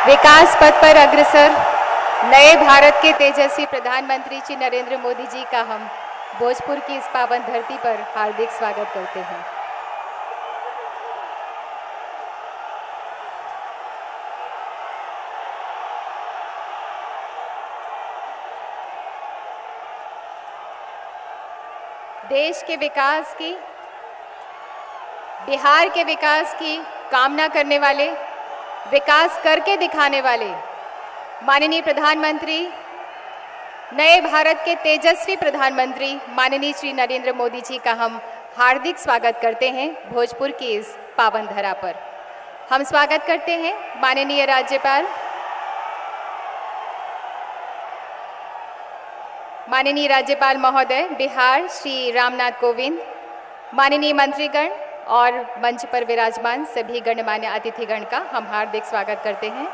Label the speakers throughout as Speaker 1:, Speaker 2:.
Speaker 1: विकास पथ पर अग्रसर नए भारत के तेजस्वी प्रधानमंत्री श्री नरेंद्र मोदी जी का हम भोजपुर की इस पावन धरती पर हार्दिक स्वागत करते हैं। देश के विकास की, बिहार के विकास की कामना करने वाले, विकास करके दिखाने वाले माननीय प्रधानमंत्री, नए भारत के तेजस्वी प्रधानमंत्री माननीय श्री नरेंद्र मोदी जी का हम हार्दिक स्वागत करते हैं भोजपुर की इस पावन धरा पर। हम स्वागत करते हैं माननीय राज्यपाल, माननीय राज्यपाल महोदय बिहार श्री रामनाथ कोविंद, माननीय मंत्रीगण और मंच पर विराजमान सभी गणमान्य अतिथिगण का हम हार्दिक स्वागत करते हैं।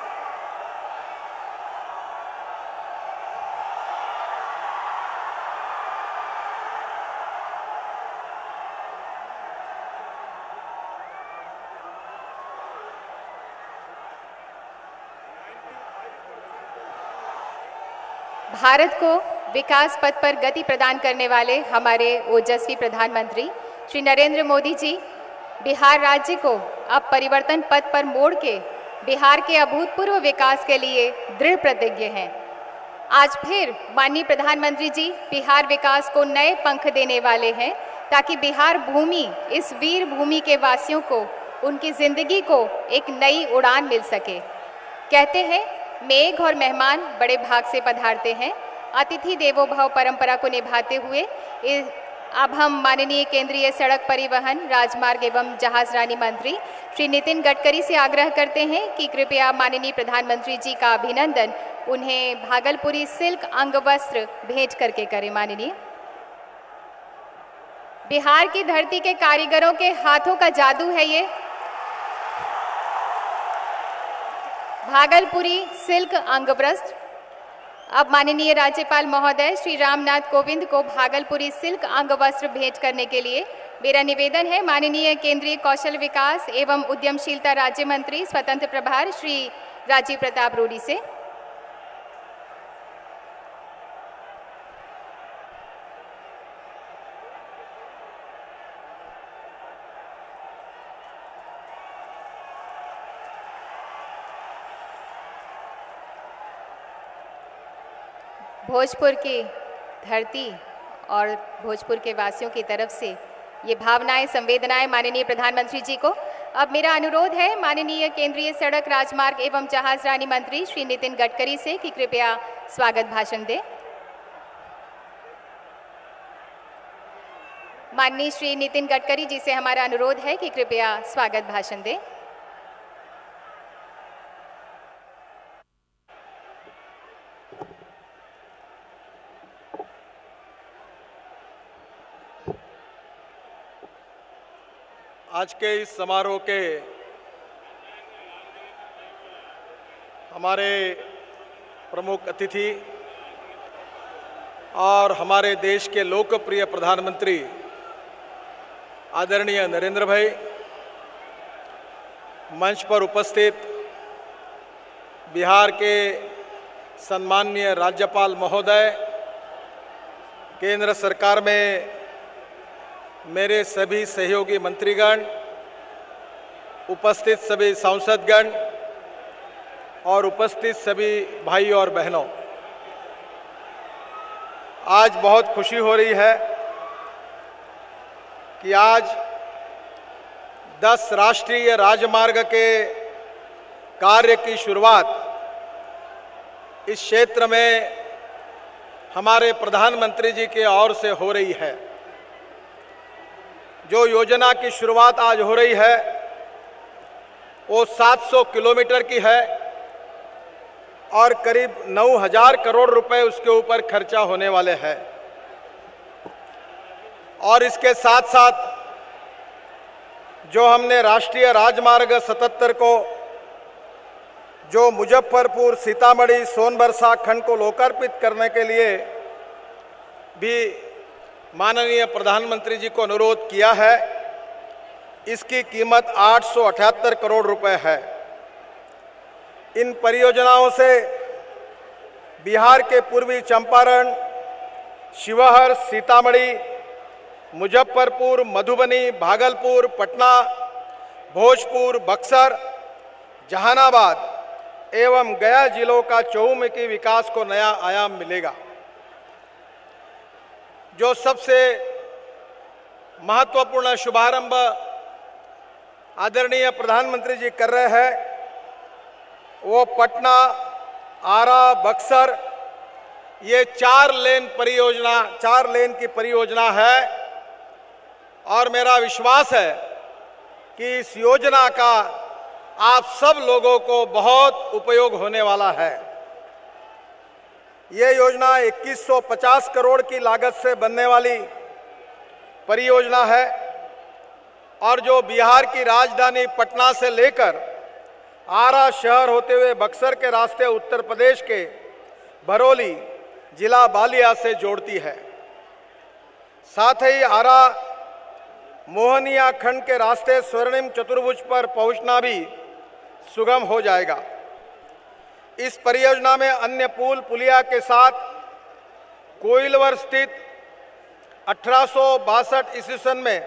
Speaker 1: भारत को विकास पथ पर गति प्रदान करने वाले हमारे ओजस्वी प्रधानमंत्री श्री नरेंद्र मोदी जी बिहार राज्य को अब परिवर्तन पथ पर मोड़ के बिहार के अभूतपूर्व विकास के लिए दृढ़ प्रतिज्ञ हैं। आज फिर माननीय प्रधानमंत्री जी बिहार विकास को नए पंख देने वाले हैं ताकि बिहार भूमि, इस वीर भूमि के वासियों को, उनकी जिंदगी को एक नई उड़ान मिल सके। कहते हैं मेघ और मेहमान बड़े भाग से पधारते हैं। अतिथि देवो भव परंपरा को निभाते हुए अब हम माननीय केंद्रीय सड़क परिवहन, राजमार्ग एवं जहाजरानी मंत्री श्री नितिन गडकरी से आग्रह करते हैं कि कृपया माननीय प्रधानमंत्री जी का अभिनंदन उन्हें भागलपुरी सिल्क अंगवस्त्र भेंट करके करें। माननीय, बिहार की धरती के कारीगरों के हाथों का जादू है ये। भागलपुरी सिल्क अंगवस्त्र। अब माननीय राज्यपाल महोदय श्री रामनाथ कोविंद को भागलपुरी सिल्क अंगवस्त्र भेंट करने के लिए मेरा निवेदन है। माननीय केंद्रीय कौशल विकास एवं उद्यमशीलता राज्य मंत्री स्वतंत्र प्रभार श्री राजीव प्रताप रूडी से। भोजपुर की धरती और भोजपुर के वासियों की तरफ से ये भावनाएं, संवेदनाएं माननीय प्रधानमंत्री जी को। अब मेरा अनुरोध है माननीय केंद्रीय सड़क, राजमार्ग एवं जहाजरानी मंत्री श्री नितिन गडकरी से कि कृपया स्वागत भाषण दें। माननीय श्री नितिन गडकरी जी से हमारा अनुरोध है कि कृपया स्वागत भाषण दें।
Speaker 2: आज के इस समारोह के हमारे प्रमुख अतिथि और हमारे देश के लोकप्रिय प्रधानमंत्री आदरणीय नरेंद्र भाई, मंच पर उपस्थित बिहार के सम्माननीय राज्यपाल महोदय, केंद्र सरकार में मेरे सभी सहयोगी मंत्रीगण, उपस्थित सभी सांसदगण और उपस्थित सभी भाई और बहनों, आज बहुत खुशी हो रही है कि आज 10 राष्ट्रीय राजमार्ग के कार्य की शुरुआत इस क्षेत्र में हमारे प्रधानमंत्री जी की ओर से हो रही है। जो योजना की शुरुआत आज हो रही है वो 700 किलोमीटर की है और करीब 9,000 करोड़ रुपए उसके ऊपर खर्चा होने वाले हैं। और इसके साथ साथ जो हमने राष्ट्रीय राजमार्ग 77 को, जो मुजफ्फरपुर, सीतामढ़ी, सोनबरसा खंड को लोकार्पित करने के लिए भी माननीय प्रधानमंत्री जी को अनुरोध किया है, इसकी कीमत 878 करोड़ रुपए है। इन परियोजनाओं से बिहार के पूर्वी चंपारण, शिवहर, सीतामढ़ी, मुजफ्फरपुर, मधुबनी, भागलपुर, पटना, भोजपुर, बक्सर, जहानाबाद एवं गया जिलों का चहुमुखी विकास को नया आयाम मिलेगा। जो सबसे महत्वपूर्ण शुभारंभ आदरणीय प्रधानमंत्री जी कर रहे हैं वो पटना, आरा, बक्सर ये 4 लेन की परियोजना है और मेरा विश्वास है कि इस योजना का आप सब लोगों को बहुत उपयोग होने वाला है। ये योजना 2150 करोड़ की लागत से बनने वाली परियोजना है और जो बिहार की राजधानी पटना से लेकर आरा शहर होते हुए बक्सर के रास्ते उत्तर प्रदेश के भरौली जिला बालिया से जोड़ती है। साथ ही आरा मोहनिया खंड के रास्ते स्वर्णिम चतुर्भुज पर पहुंचना भी सुगम हो जाएगा। इस परियोजना में अन्य पुल पुलिया के साथ कोइलवर स्थित 1862 ईस्वी सन में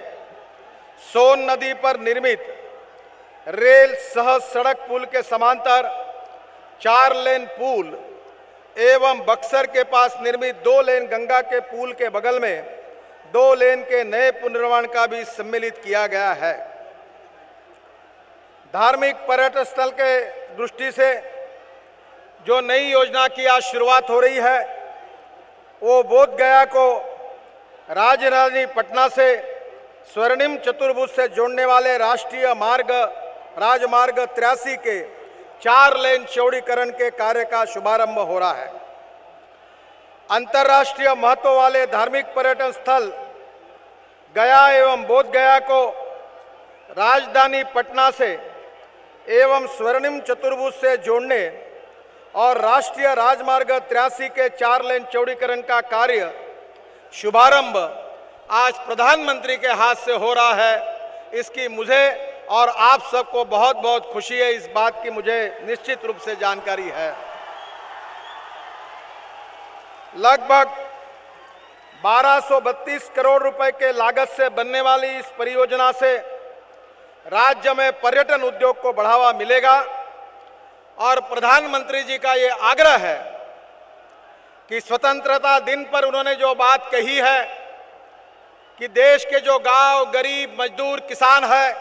Speaker 2: सोन नदी पर निर्मित रेल सह सड़क पुल के समांतर 4 लेन पुल एवं बक्सर के पास निर्मित 2 लेन गंगा के पुल के बगल में 2 लेन के नए पुनर्निर्माण का भी सम्मिलित किया गया है। धार्मिक पर्यटन स्थल के दृष्टि से जो नई योजना की आज शुरुआत हो रही है वो बोध गया को राजधानी पटना से स्वर्णिम चतुर्भुज से जोड़ने वाले राष्ट्रीय राजमार्ग 83 के 4 लेन चौड़ीकरण के कार्य का शुभारंभ हो रहा है। अंतर्राष्ट्रीय महत्व वाले धार्मिक पर्यटन स्थल गया एवं बोध गया को राजधानी पटना से एवं स्वर्णिम चतुर्भुज से जोड़ने और राष्ट्रीय राजमार्ग 83 के 4 लेन चौड़ीकरण का कार्य शुभारंभ आज प्रधानमंत्री के हाथ से हो रहा है। इसकी मुझे और आप सबको बहुत बहुत खुशी है। इस बात की मुझे निश्चित रूप से जानकारी है। लगभग 1232 करोड़ रुपए के लागत से बनने वाली इस परियोजना से राज्य में पर्यटन उद्योग को बढ़ावा मिलेगा और प्रधानमंत्री जी का ये आग्रह है कि स्वतंत्रता दिन पर उन्होंने जो बात कही है कि देश के जो गांव, गरीब, मजदूर, किसान है,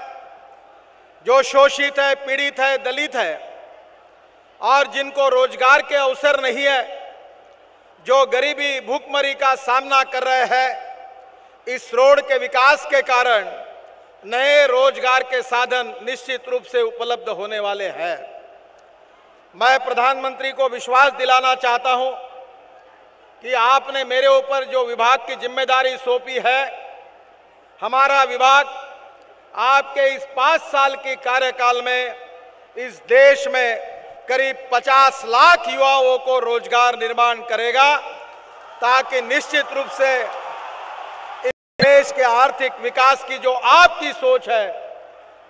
Speaker 2: जो शोषित है, पीड़ित है, दलित है और जिनको रोजगार के अवसर नहीं है, जो गरीबी भूखमरी का सामना कर रहे हैं, इस रोड के विकास के कारण नए रोजगार के साधन निश्चित रूप से उपलब्ध होने वाले हैं। मैं प्रधानमंत्री को विश्वास दिलाना चाहता हूं कि आपने मेरे ऊपर जो विभाग की जिम्मेदारी सौंपी है, हमारा विभाग आपके इस 5 साल के कार्यकाल में इस देश में करीब 50 लाख युवाओं को रोजगार निर्माण करेगा ताकि निश्चित रूप से इस देश के आर्थिक विकास की जो आपकी सोच है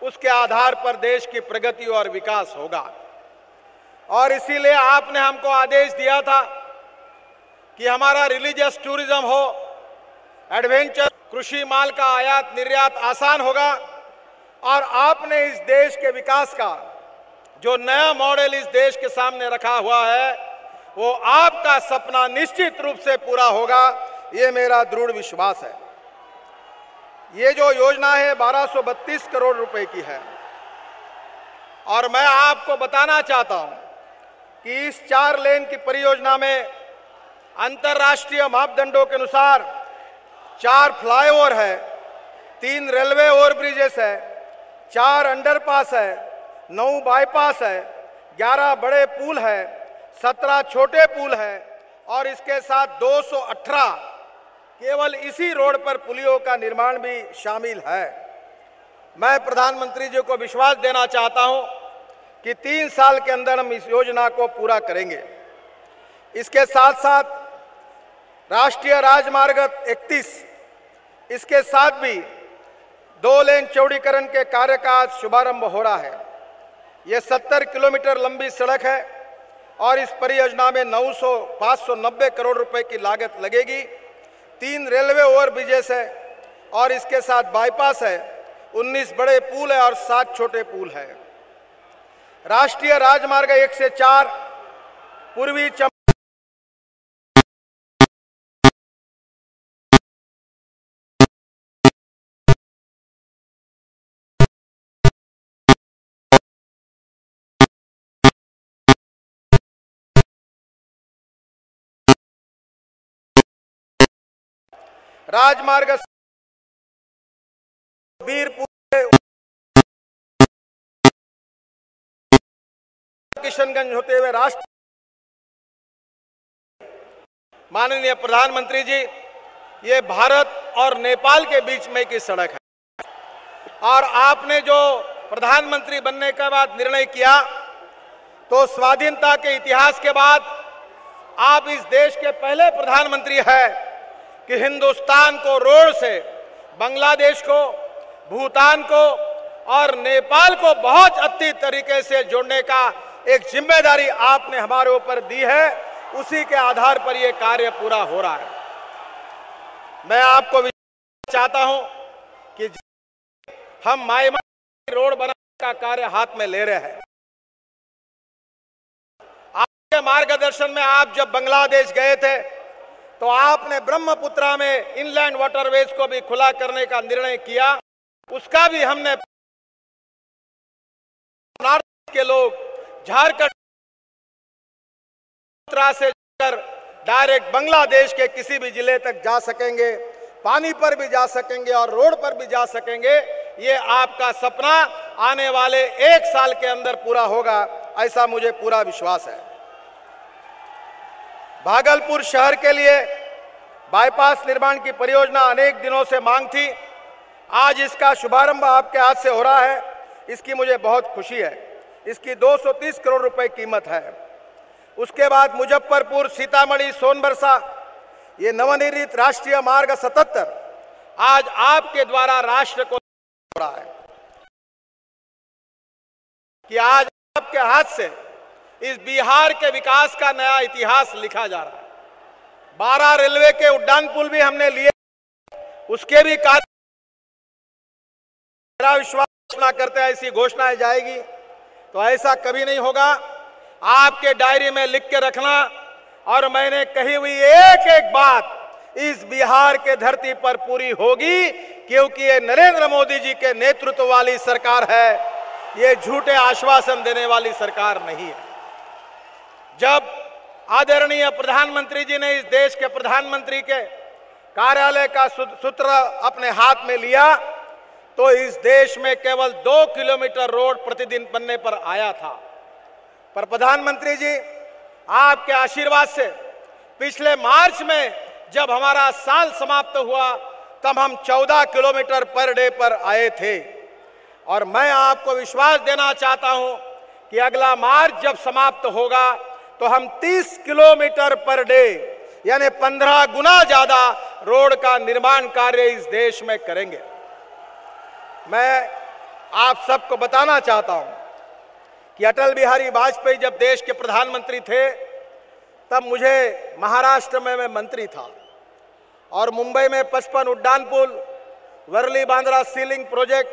Speaker 2: उसके आधार पर देश की प्रगति और विकास होगा। और इसीलिए आपने हमको आदेश दिया था कि हमारा रिलीजियस टूरिज्म हो, एडवेंचर, कृषि माल का आयात निर्यात आसान होगा और आपने इस देश के विकास का जो नया मॉडल इस देश के सामने रखा हुआ है वो आपका सपना निश्चित रूप से पूरा होगा, ये मेरा दृढ़ विश्वास है। ये जो योजना है 1232 करोड़ रुपए की है और मैं आपको बताना चाहता हूं कि इस 4 लेन की परियोजना में अंतर्राष्ट्रीय मापदंडों के अनुसार 4 फ्लाईओवर है, 3 रेलवे ओवरब्रिजेस है, 4 अंडरपास है, 9 बाईपास है, 11 बड़े पुल है, 17 छोटे पुल है और इसके साथ 218 केवल इसी रोड पर पुलियों का निर्माण भी शामिल है। मैं प्रधानमंत्री जी को विश्वास देना चाहता हूं कि 3 साल के अंदर हम इस योजना को पूरा करेंगे। इसके साथ साथ राष्ट्रीय राजमार्ग 31 इसके साथ भी 2 लेन चौड़ीकरण के कार्य का शुभारंभ हो रहा है। ये 70 किलोमीटर लंबी सड़क है और इस परियोजना में 590 करोड़ रुपए की लागत लगेगी। 3 रेलवे ओवरब्रिजेस है और इसके साथ बाईपास है, 19 बड़े पुल है और 7 छोटे पुल है। राष्ट्रीय राजमार्ग 1 से 4 पूर्वी राजमार्ग बीरपुर किशनगंज होते हुए राष्ट्र। माननीय प्रधानमंत्री जी, ये भारत और नेपाल के बीच में की सड़क है और आपने जो प्रधानमंत्री बनने के बाद निर्णय किया तो स्वाधीनता के इतिहास के बाद आप इस देश के पहले प्रधानमंत्री हैं कि हिंदुस्तान को रोड से बांग्लादेश को, भूटान को और नेपाल को बहुत अच्छी तरीके से जोड़ने का एक जिम्मेदारी आपने हमारे ऊपर दी है। उसी के आधार पर यह कार्य पूरा हो रहा है। मैं आपको विश्वास चाहता हूं कि हम माईमाई रोड बनाने का कार्य हाथ में ले रहे हैं। आपके मार्गदर्शन में आप जब बांग्लादेश गए थे तो आपने ब्रह्मपुत्रा में इनलैंड वाटरवेज को भी खुला करने का निर्णय किया। उसका भी हमने के लोग झारखंड से डायरेक्ट बांग्लादेश के किसी भी जिले तक जा सकेंगे, पानी पर भी जा सकेंगे और रोड पर भी जा सकेंगे। ये आपका सपना आने वाले 1 साल के अंदर पूरा होगा, ऐसा मुझे पूरा विश्वास है। भागलपुर शहर के लिए बाईपास निर्माण की परियोजना अनेक दिनों से मांग थी। आज इसका शुभारंभ आपके हाथ से हो रहा है, इसकी मुझे बहुत खुशी है। इसकी 230 करोड़ रुपए कीमत है। उसके बाद मुजफ्फरपुर, सीतामढ़ी, सोनबरसा, ये नवनिर्मित राष्ट्रीय मार्ग 77 आज आपके द्वारा राष्ट्र को हो रहा है कि आज आपके हाथ से इस बिहार के विकास का नया इतिहास लिखा जा रहा है। 12 रेलवे के उड्डान पुल भी हमने लिए, उसके भी कार्य मेरा विश्वास घोषणा करते हैं ऐसी घोषणाएं जाएगी तो ऐसा कभी नहीं होगा। आपके डायरी में लिख के रखना और मैंने कही हुई एक एक बात इस बिहार के धरती पर पूरी होगी, क्योंकि ये नरेंद्र मोदी जी के नेतृत्व वाली सरकार है, ये झूठे आश्वासन देने वाली सरकार नहीं है। जब आदरणीय प्रधानमंत्री जी ने इस देश के प्रधानमंत्री के कार्यालय का सूत्र अपने हाथ में लिया तो इस देश में केवल 2 किलोमीटर रोड प्रतिदिन बनने पर आया था। पर प्रधानमंत्री जी, आपके आशीर्वाद से पिछले मार्च में जब हमारा साल समाप्त हुआ तब हम 14 किलोमीटर पर डे पर आए थे और मैं आपको विश्वास देना चाहता हूं कि अगला मार्च जब समाप्त होगा तो हम 30 किलोमीटर पर डे यानी 15 गुना ज्यादा रोड का निर्माण कार्य इस देश में करेंगे। मैं आप सबको बताना चाहता हूं कि अटल बिहारी वाजपेयी जब देश के प्रधानमंत्री थे तब मुझे महाराष्ट्र में मैं मंत्री था और मुंबई में 55 उड्डान पुल, Worli Bandra sea link project,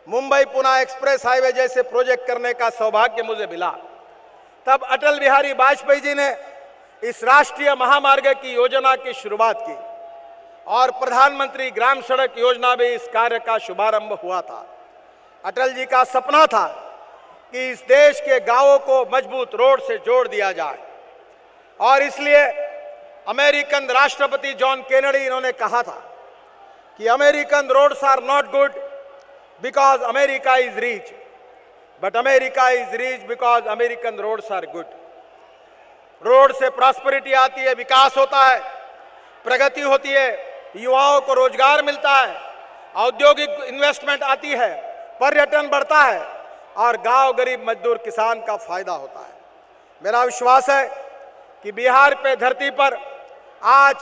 Speaker 2: Mumbai Pune express highway जैसे प्रोजेक्ट करने का सौभाग्य मुझे मिला। तब अटल बिहारी वाजपेयी जी ने इस राष्ट्रीय महामार्ग की योजना की शुरुआत की और प्रधानमंत्री ग्राम सड़क योजना भी इस कार्य का शुभारंभ हुआ था। अटल जी का सपना था कि इस देश के गांवों को मजबूत रोड से जोड़ दिया जाए और इसलिए अमेरिकन राष्ट्रपति जॉन केनेडी इन्होंने कहा था कि American roads are not good because America is rich, but America is rich because American roads are good. Road से प्रॉस्पेरिटी आती है, विकास होता है, प्रगति होती है, युवाओं को रोजगार मिलता है, औद्योगिक इन्वेस्टमेंट आती है, पर्यटन बढ़ता है और गांव गरीब मजदूर किसान का फायदा होता है। मेरा विश्वास है कि बिहार पे धरती पर आज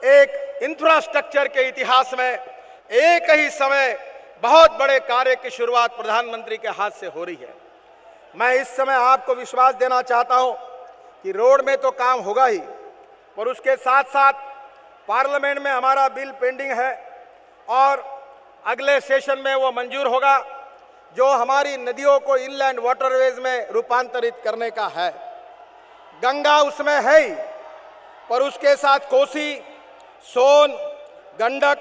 Speaker 2: एक इंफ्रास्ट्रक्चर के इतिहास में एक ही समय बहुत बड़े कार्य की शुरुआत प्रधानमंत्री के हाथ से हो रही है। मैं इस समय आपको विश्वास देना चाहता हूं कि रोड में तो काम होगा ही, पर उसके साथ साथ पार्लियामेंट में हमारा बिल पेंडिंग है और अगले सेशन में वो मंजूर होगा, जो हमारी नदियों को इनलैंड वाटरवेज में रूपांतरित करने का है। गंगा उसमें है ही, पर उसके साथ कोसी, सोन, गंडक,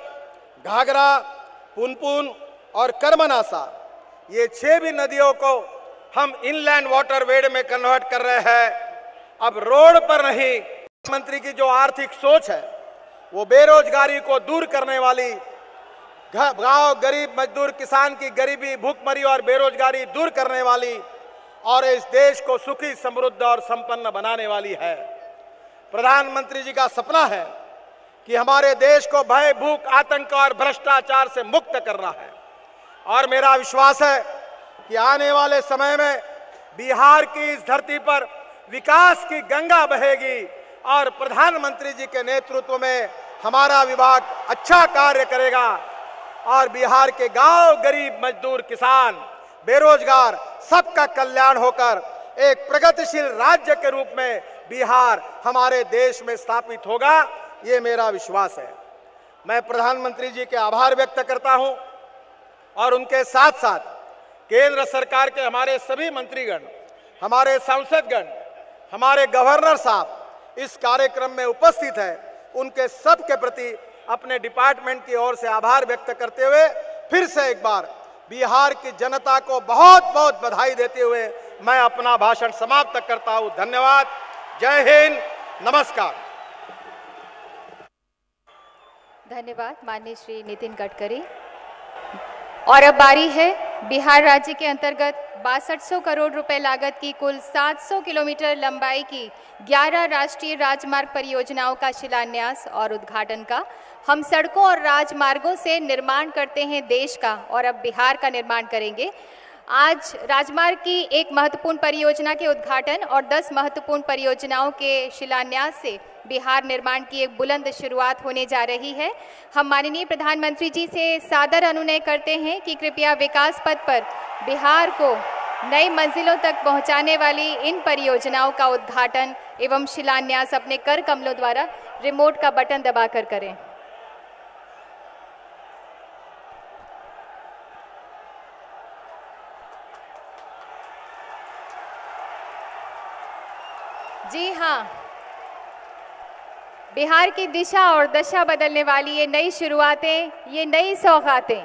Speaker 2: घाघरा, पुनपुन और कर्मनासा, ये 6 भी नदियों को हम इनलैंड वाटरवेज में कन्वर्ट कर रहे हैं। अब रोड पर नहीं, मंत्री की जो आर्थिक सोच है वो बेरोजगारी को दूर करने वाली, गांव गरीब मजदूर किसान की गरीबी, भूखमरी और बेरोजगारी दूर करने वाली और इस देश को सुखी, समृद्ध और संपन्न बनाने वाली है। प्रधानमंत्री जी का सपना है कि हमारे देश को भय, भूख, आतंक और भ्रष्टाचार से मुक्त करना है और मेरा विश्वास है कि आने वाले समय में बिहार की इस धरती पर विकास की गंगा बहेगी और प्रधानमंत्री जी के नेतृत्व में हमारा विभाग अच्छा कार्य करेगा और बिहार के गांव, गरीब मजदूर, किसान, बेरोजगार सबका कल्याण होकर एक प्रगतिशील राज्य के रूप में बिहार हमारे देश में स्थापित होगा, ये मेरा विश्वास है। मैं प्रधानमंत्री जी के आभार व्यक्त करता हूं और उनके साथ साथ केंद्र सरकार के हमारे सभी मंत्रीगण, हमारे सांसदगण, हमारे गवर्नर साहब इस कार्यक्रम में उपस्थित है, उनके सब के प्रति अपने डिपार्टमेंट की ओर से आभार व्यक्त करते हुए फिर से एक बार बिहार की जनता को बहुत बहुत बधाई देते हुए मैं अपना भाषण समाप्त करता हूं। धन्यवाद। जय हिंद, नमस्कार।
Speaker 1: धन्यवाद माननीय श्री नितिन गडकरी। और अब बारी है बिहार राज्य के अंतर्गत 6200 करोड़ रुपए लागत की कुल 700 किलोमीटर लंबाई की 11 राष्ट्रीय राजमार्ग परियोजनाओं का शिलान्यास और उद्घाटन का। हम सड़कों और राजमार्गों से निर्माण करते हैं देश का और अब बिहार का निर्माण करेंगे। आज राजमार्ग की एक महत्वपूर्ण परियोजना के उद्घाटन और 10 महत्वपूर्ण परियोजनाओं के शिलान्यास से बिहार निर्माण की एक बुलंद शुरुआत होने जा रही है। हम माननीय प्रधानमंत्री जी से सादर अनुनय करते हैं कि कृपया विकास पथ पर बिहार को नई मंजिलों तक पहुंचाने वाली इन परियोजनाओं का उद्घाटन एवं शिलान्यास अपने कर कमलों द्वारा रिमोट का बटन दबाकर करें। जी हाँ, बिहार की दिशा और दशा बदलने वाली ये नई शुरुआतें, ये नई सौगातें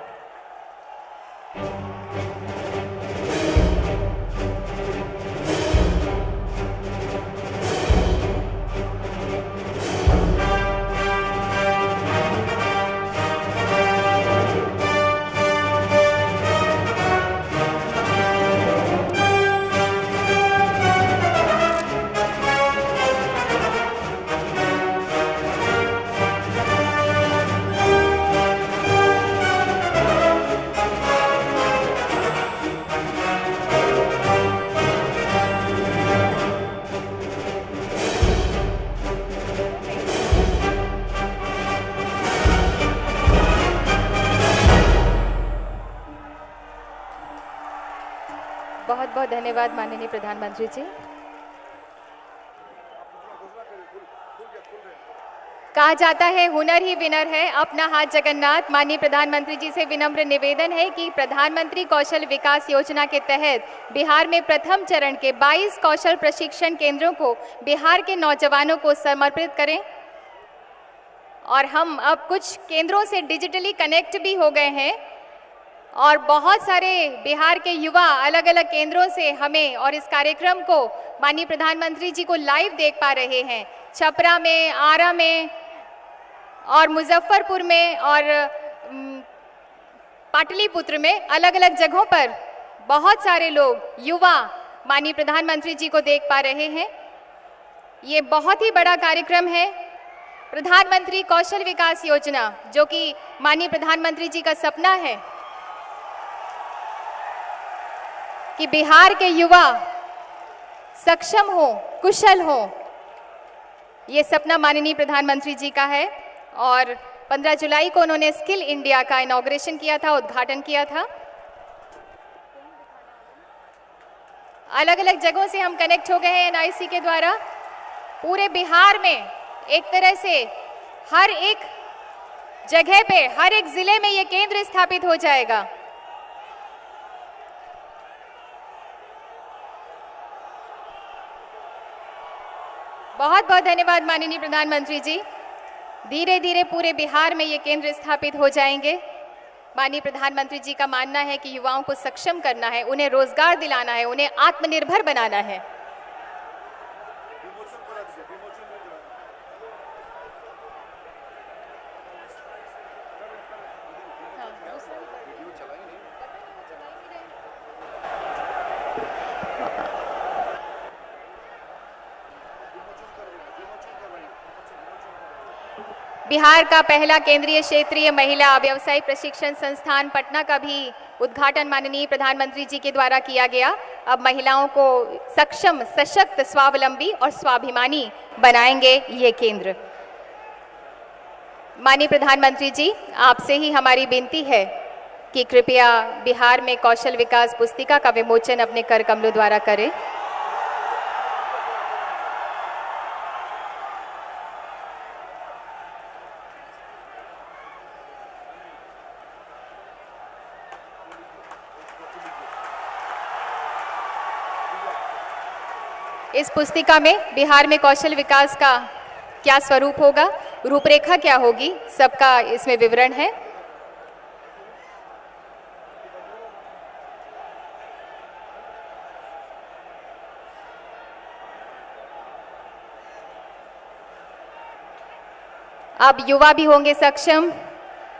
Speaker 1: बहुत बहुत धन्यवाद माननीय प्रधानमंत्री जी। कहा जाता है हुनर ही विनर है, अपना हाथ जगन्नाथ। माननीय प्रधानमंत्री जी से विनम्र निवेदन है कि प्रधानमंत्री कौशल विकास योजना के तहत बिहार में प्रथम चरण के 22 कौशल प्रशिक्षण केंद्रों को बिहार के नौजवानों को समर्पित करें। और हम अब कुछ केंद्रों से डिजिटली कनेक्ट भी हो गए हैं और बहुत सारे बिहार के युवा अलग अलग केंद्रों से हमें और इस कार्यक्रम को माननीय प्रधानमंत्री जी को लाइव देख पा रहे हैं। छपरा में, आरा में और मुजफ्फरपुर में और पाटलिपुत्र में अलग अलग जगहों पर बहुत सारे लोग, युवा माननीय प्रधानमंत्री जी को देख पा रहे हैं। ये बहुत ही बड़ा कार्यक्रम है। प्रधानमंत्री कौशल विकास योजना, जो कि माननीय प्रधानमंत्री जी का सपना है कि बिहार के युवा सक्षम हो, कुशल हो, ये सपना माननीय प्रधानमंत्री जी का है। और 15 जुलाई को उन्होंने स्किल इंडिया का इनॉग्रेशन किया था, उद्घाटन किया था। अलग अलग जगहों से हम कनेक्ट हो गए हैं एनआईसी के द्वारा। पूरे बिहार में एक तरह से हर एक जगह पे, हर एक जिले में ये केंद्र स्थापित हो जाएगा। बहुत बहुत धन्यवाद माननीय प्रधानमंत्री जी। धीरे धीरे पूरे बिहार में ये केंद्र स्थापित हो जाएंगे। माननीय प्रधानमंत्री जी का मानना है कि युवाओं को सक्षम करना है, उन्हें रोजगार दिलाना है, उन्हें आत्मनिर्भर बनाना है। बिहार का पहला केंद्रीय क्षेत्रीय महिला व्यवसाय प्रशिक्षण संस्थान पटना का भी उद्घाटन माननीय प्रधानमंत्री जी के द्वारा किया गया। अब महिलाओं को सक्षम, सशक्त, स्वावलंबी और स्वाभिमानी बनाएंगे ये केंद्र। माननीय प्रधानमंत्री जी, आपसे ही हमारी विनती है कि कृपया बिहार में कौशल विकास पुस्तिका का विमोचन अपने कर कमलों द्वारा करें। इस पुस्तिका में बिहार में कौशल विकास का क्या स्वरूप होगा, रूपरेखा क्या होगी, सबका इसमें विवरण है। अब युवा भी होंगे सक्षम,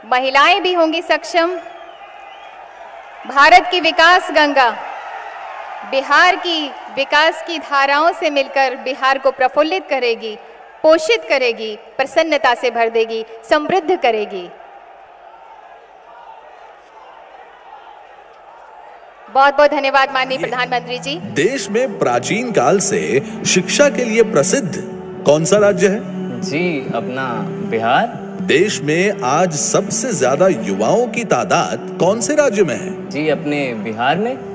Speaker 1: महिलाएं भी होंगी सक्षम। भारत की विकास गंगा बिहार की विकास की धाराओं से मिलकर बिहार को प्रफुल्लित करेगी, पोषित करेगी, प्रसन्नता से भर देगी, समृद्ध करेगी। बहुत बहुत धन्यवाद माननीय प्रधानमंत्री जी।
Speaker 3: देश में प्राचीन काल से शिक्षा के लिए प्रसिद्ध कौन सा राज्य है?
Speaker 4: जी, अपना बिहार।
Speaker 3: देश में आज सबसे ज्यादा युवाओं की तादाद कौन से राज्य में है?
Speaker 4: जी, अपने बिहार में।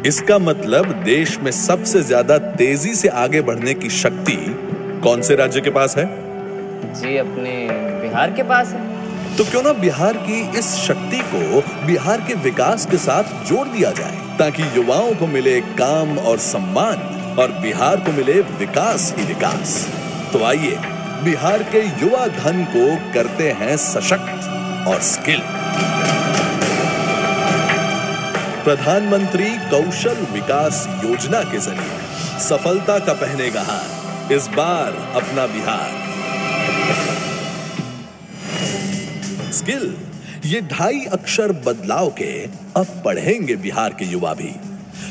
Speaker 3: इसका मतलब देश में सबसे ज्यादा तेजी से आगे बढ़ने की शक्ति कौन से राज्य के पास है?
Speaker 4: जी, अपने बिहार के पास है।
Speaker 3: तो क्यों ना बिहार की इस शक्ति को बिहार के विकास के साथ जोड़ दिया जाए, ताकि युवाओं को मिले काम और सम्मान और बिहार को मिले विकास ही विकास। तो आइए बिहार के युवा धन को करते हैं सशक्त और स्किल। प्रधानमंत्री कौशल विकास योजना के जरिए सफलता का पहनेगा हाथ इस बार अपना बिहार। स्किल, ये 2.5 अक्षर बदलाव के अब पढ़ेंगे बिहार के युवा भी।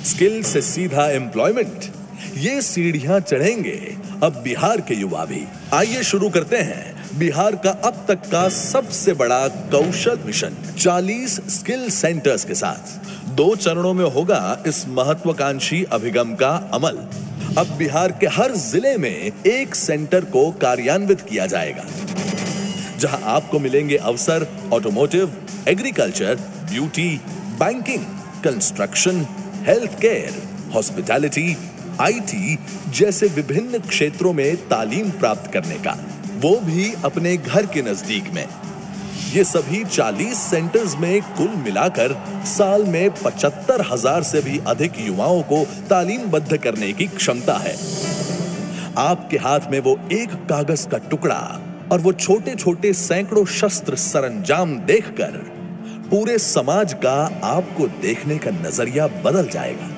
Speaker 3: स्किल से सीधा एम्प्लॉयमेंट, ये सीढ़ियां चढ़ेंगे अब बिहार के युवा भी। आइए शुरू करते हैं बिहार का अब तक का सबसे बड़ा कौशल मिशन 40 स्किल सेंटर्स के साथ। 2 चरणों में होगा इस महत्वाकांक्षी अभिगम का अमल। अब बिहार के हर जिले में एक सेंटर को कार्यान्वित किया जाएगा, जहां आपको मिलेंगे अवसर automotive, agriculture, beauty, banking, construction, health care, hospitality, IT जैसे विभिन्न क्षेत्रों में तालीम प्राप्त करने का, वो भी अपने घर के नजदीक में। ये सभी 40 सेंटर्स में कुल मिलाकर साल में 75,000 से भी अधिक युवाओं को तालीमबद्ध करने की क्षमता है। आपके हाथ में वो एक कागज का टुकड़ा और वो छोटे छोटे सैकड़ों शस्त्र सरंजाम देखकर पूरे समाज का आपको देखने का नजरिया बदल जाएगा,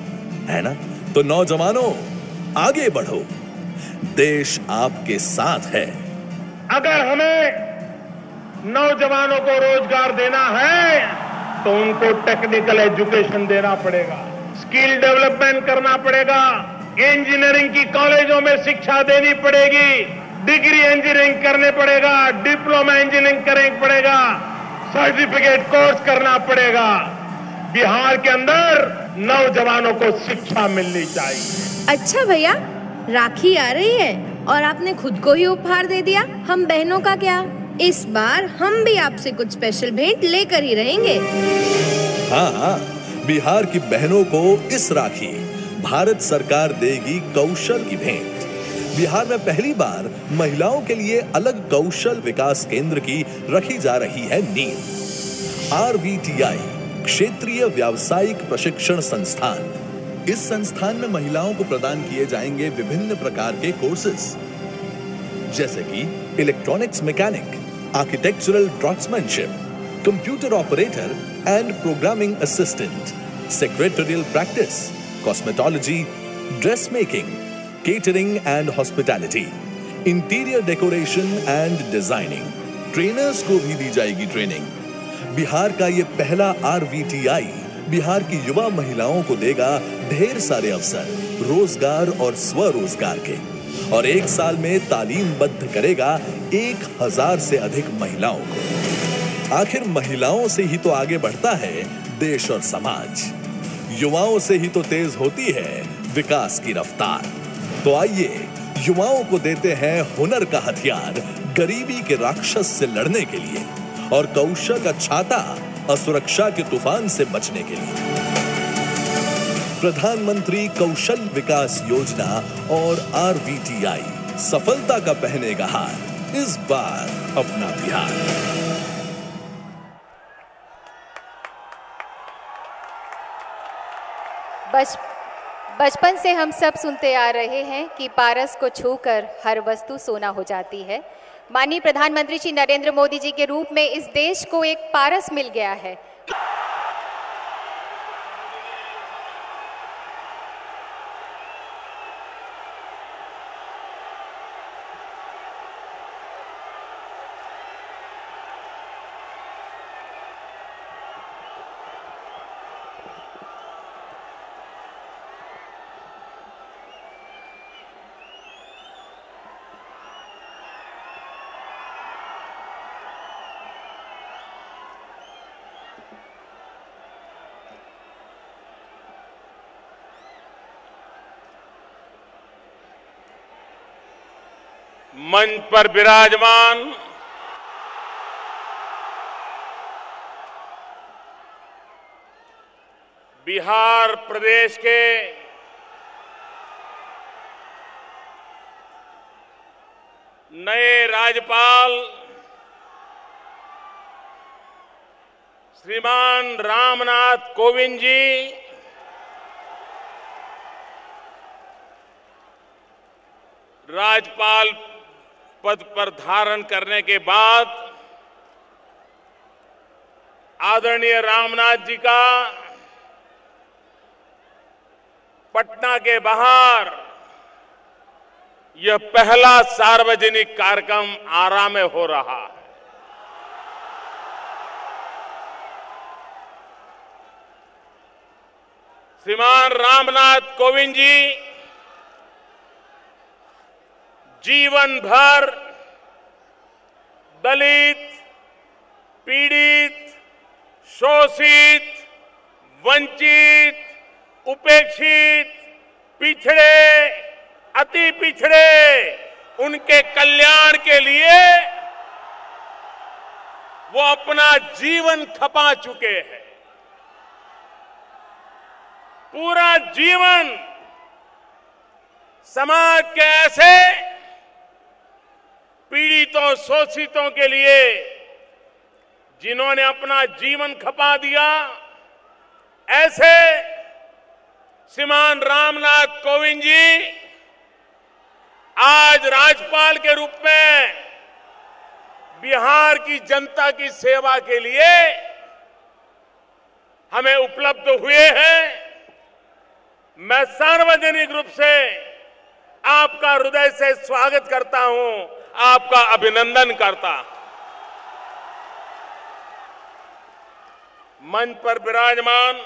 Speaker 3: है ना? तो नौजवानों, आगे बढ़ो, देश आपके साथ है।
Speaker 5: अगर हमें नौजवानों को रोजगार देना है तो उनको टेक्निकल एजुकेशन देना पड़ेगा, स्किल डेवलपमेंट करना पड़ेगा, इंजीनियरिंग की कॉलेजों में शिक्षा देनी पड़ेगी, डिग्री इंजीनियरिंग करने पड़ेगा, डिप्लोमा इंजीनियरिंग करने पड़ेगा, सर्टिफिकेट कोर्स करना पड़ेगा। बिहार के अंदर नौजवानों को शिक्षा मिलनी चाहिए।
Speaker 6: अच्छा भैया, राखी आ रही है और आपने खुद को ही उपहार दे दिया, हम बहनों का क्या? इस बार हम भी आपसे कुछ स्पेशल भेंट लेकर ही रहेंगे।
Speaker 3: हाँ, बिहार की बहनों को इस राखी भारत सरकार देगी कौशल की भेंट। बिहार में पहली बार महिलाओं के लिए अलग कौशल विकास केंद्र की रखी जा रही है नींव। RVTI क्षेत्रीय व्यावसायिक प्रशिक्षण संस्थान। इस संस्थान में महिलाओं को प्रदान किए जाएंगे विभिन्न प्रकार के कोर्सेज, जैसे कि electronics mechanic, architectural draftsmanship, computer operator and programming assistant, secretarial practice, cosmetology, dress making, catering and hospitality, interior decoration and designing. Trainers को भी दी जाएगी ट्रेनिंग। बिहार का ये पहला RVTI बिहार की युवा महिलाओं को देगा ढेर सारे अवसर, रोजगार और स्वरोजगार के, और एक साल में तालीमबद्ध करेगा 1000 से अधिक महिलाओं को। आखिर महिलाओं से ही तो आगे बढ़ता है देश और समाज, युवाओं से ही तो तेज होती है विकास की रफ्तार। तो आइए युवाओं को देते हैं हुनर का हथियार गरीबी के राक्षस से लड़ने के लिए और कौशल का छाता असुरक्षा के तूफान से बचने के लिए। प्रधानमंत्री कौशल विकास योजना और RVTI सफलता का पहनेगा हार, इस बार अपना बिहार।
Speaker 1: बचपन से हम सब सुनते आ रहे हैं कि पारस को छूकर हर वस्तु सोना हो जाती है। माननीय प्रधानमंत्री श्री नरेंद्र मोदी जी के रूप में इस देश को एक पारस मिल गया है।
Speaker 5: मंच पर विराजमान बिहार प्रदेश के नए राज्यपाल श्रीमान रामनाथ कोविंद जी, राज्यपाल पद पर धारण करने के बाद आदरणीय रामनाथ जी का पटना के बाहर यह पहला सार्वजनिक कार्यक्रम आरा में हो रहा है। श्रीमान रामनाथ कोविंद जी जीवन भर दलित, पीड़ित, शोषित, वंचित, उपेक्षित, पिछड़े, अति पिछड़े, उनके कल्याण के लिए वो अपना जीवन खपा चुके हैं। पूरा जीवन समाज के ऐसे पीड़ितों, शोषितों के लिए जिन्होंने अपना जीवन खपा दिया, ऐसे श्रीमान रामनाथ कोविंद जी आज राज्यपाल के रूप में बिहार की जनता की सेवा के लिए हमें उपलब्ध हुए हैं। मैं सार्वजनिक रूप से आपका हृदय से स्वागत करता हूं, आपका अभिनंदन करता। मंच पर विराजमान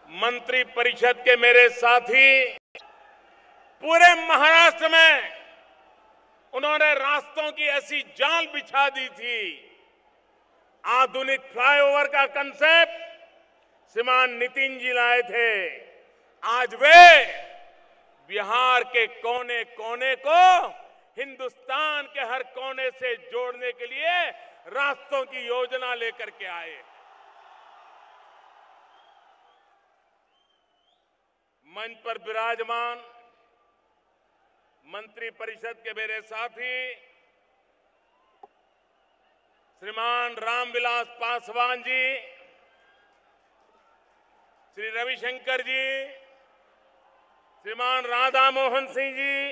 Speaker 5: मंत्री परिषद के मेरे साथी, पूरे महाराष्ट्र में उन्होंने रास्तों की ऐसी जाल बिछा दी थी। आधुनिक फ्लाईओवर का कंसेप्ट श्रीमान नितिन जी लाए थे। आज वे बिहार के कोने कोने को हिंदुस्तान के हर कोने से जोड़ने के लिए रास्तों की योजना लेकर के आए। मंच पर विराजमान मंत्री परिषद के मेरे साथी श्रीमान रामविलास पासवान जी, श्री रविशंकर जी, श्रीमान राधा मोहन सिंह जी,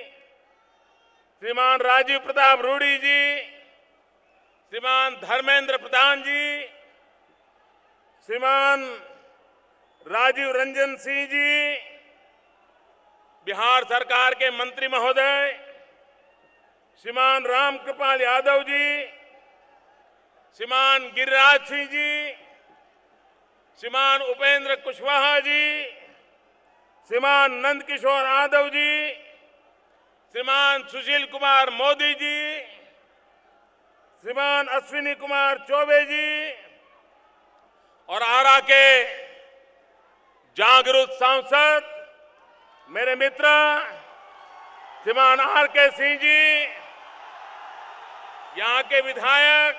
Speaker 5: श्रीमान राजीव प्रताप रूडी जी, श्रीमान धर्मेंद्र प्रधान जी, श्रीमान राजीव रंजन सिंह जी, बिहार सरकार के मंत्री महोदय श्रीमान रामकृपाल यादव जी, श्रीमान गिरिराज सिंह जी, श्रीमान उपेंद्र कुशवाहा जी, श्रीमान नंदकिशोर यादव जी, श्रीमान सुशील कुमार मोदी जी, श्रीमान अश्विनी कुमार चौबे जी और आरा के जागरूक सांसद मेरे मित्र श्रीमान आर.के. सिंह जी, यहां के विधायक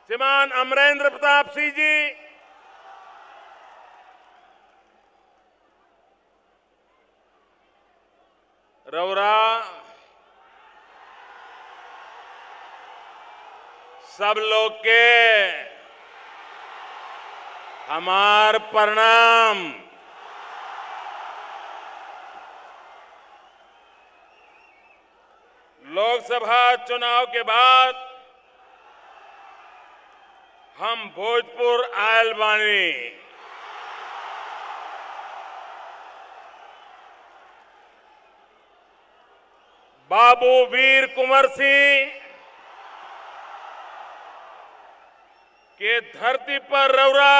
Speaker 5: श्रीमान अमरेंद्र प्रताप सिंह जी, रौरा, सब लोग के हमार प्रणाम। लोकसभा चुनाव के बाद हम भोजपुर आयल बानी। बाबू वीर कुंवर सिंह के धरती पर रौरा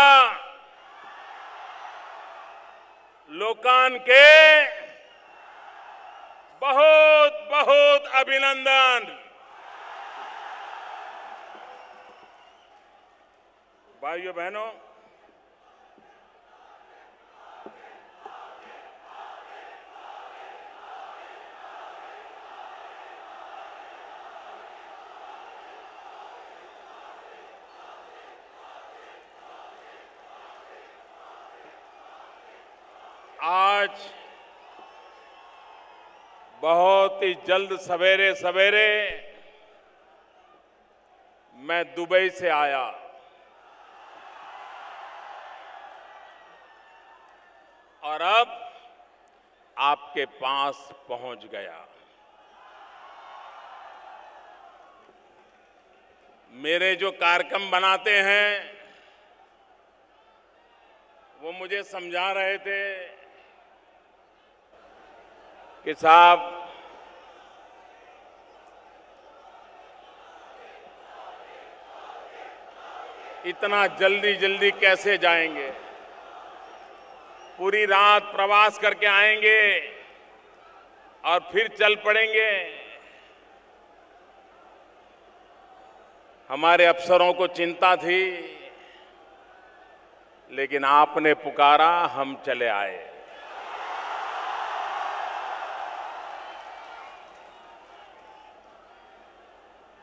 Speaker 5: लोकान के बहुत बहुत अभिनंदन। भाइयों बहनों, आज बहुत ही जल्द सवेरे सवेरे मैं दुबई से आया और अब आपके पास पहुंच गया। मेरे जो कार्यक्रम बनाते हैं वो मुझे समझा रहे थे कि साहब इतना जल्दी जल्दी कैसे जाएंगे, पूरी रात प्रवास करके आएंगे और फिर चल पड़ेंगे। हमारे अफसरों को चिंता थी, लेकिन आपने पुकारा, हम चले आए।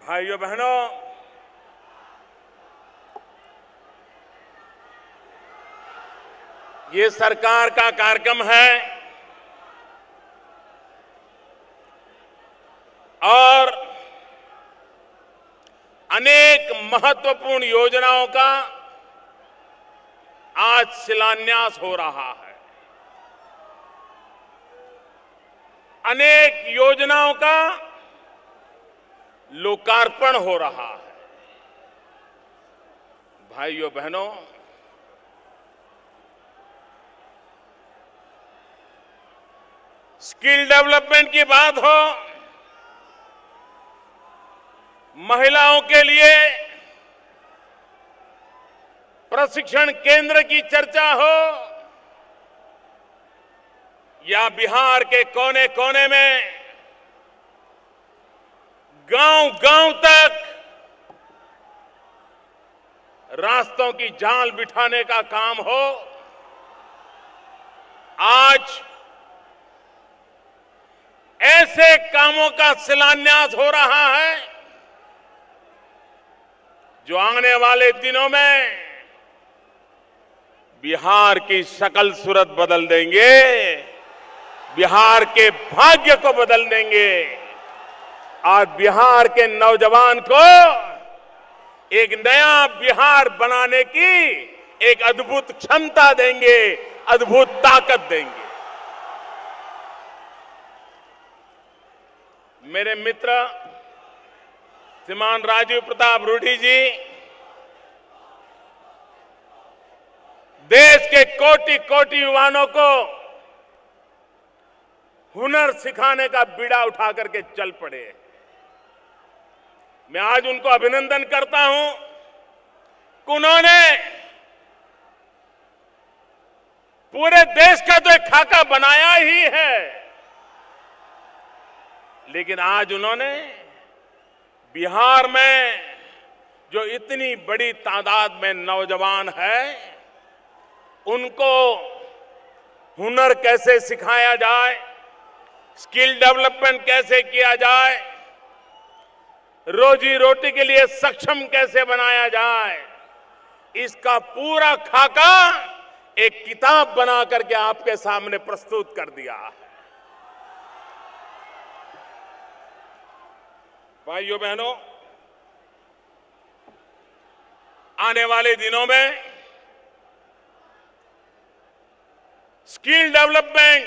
Speaker 5: भाइयों बहनों, ये सरकार का कार्यक्रम है और अनेक महत्वपूर्ण योजनाओं का आज शिलान्यास हो रहा है। अनेक योजनाओं का लोकार्पण हो रहा है। भाइयों बहनों, स्किल डेवलपमेंट की बात हो, महिलाओं के लिए प्रशिक्षण केंद्र की चर्चा हो या बिहार के कोने कोने में गांव-गांव तक रास्तों की जाल बिठाने का काम हो, आज ऐसे कामों का शिलान्यास हो रहा है जो आने वाले दिनों में बिहार की शकल सूरत बदल देंगे, बिहार के भाग्य को बदल देंगे और बिहार के नौजवान को एक नया बिहार बनाने की एक अद्भुत क्षमता देंगे, अद्भुत ताकत देंगे। मेरे मित्र श्रीमान राजीव प्रताप रूडी जी देश के कोटि कोटि युवाओं को हुनर सिखाने का बीड़ा उठा करके चल पड़े। मैं आज उनको अभिनंदन करता हूं कि उन्होंने पूरे देश का तो एक खाका बनाया ही है, लेकिन आज उन्होंने बिहार में जो इतनी बड़ी तादाद में नौजवान है, उनको हुनर कैसे सिखाया जाए, स्किल डेवलपमेंट कैसे किया जाए, रोजी रोटी के लिए सक्षम कैसे बनाया जाए, इसका पूरा खाका एक किताब बना करके आपके सामने प्रस्तुत कर दिया है। भाइयों बहनों, आने वाले दिनों में स्किल डेवलपमेंट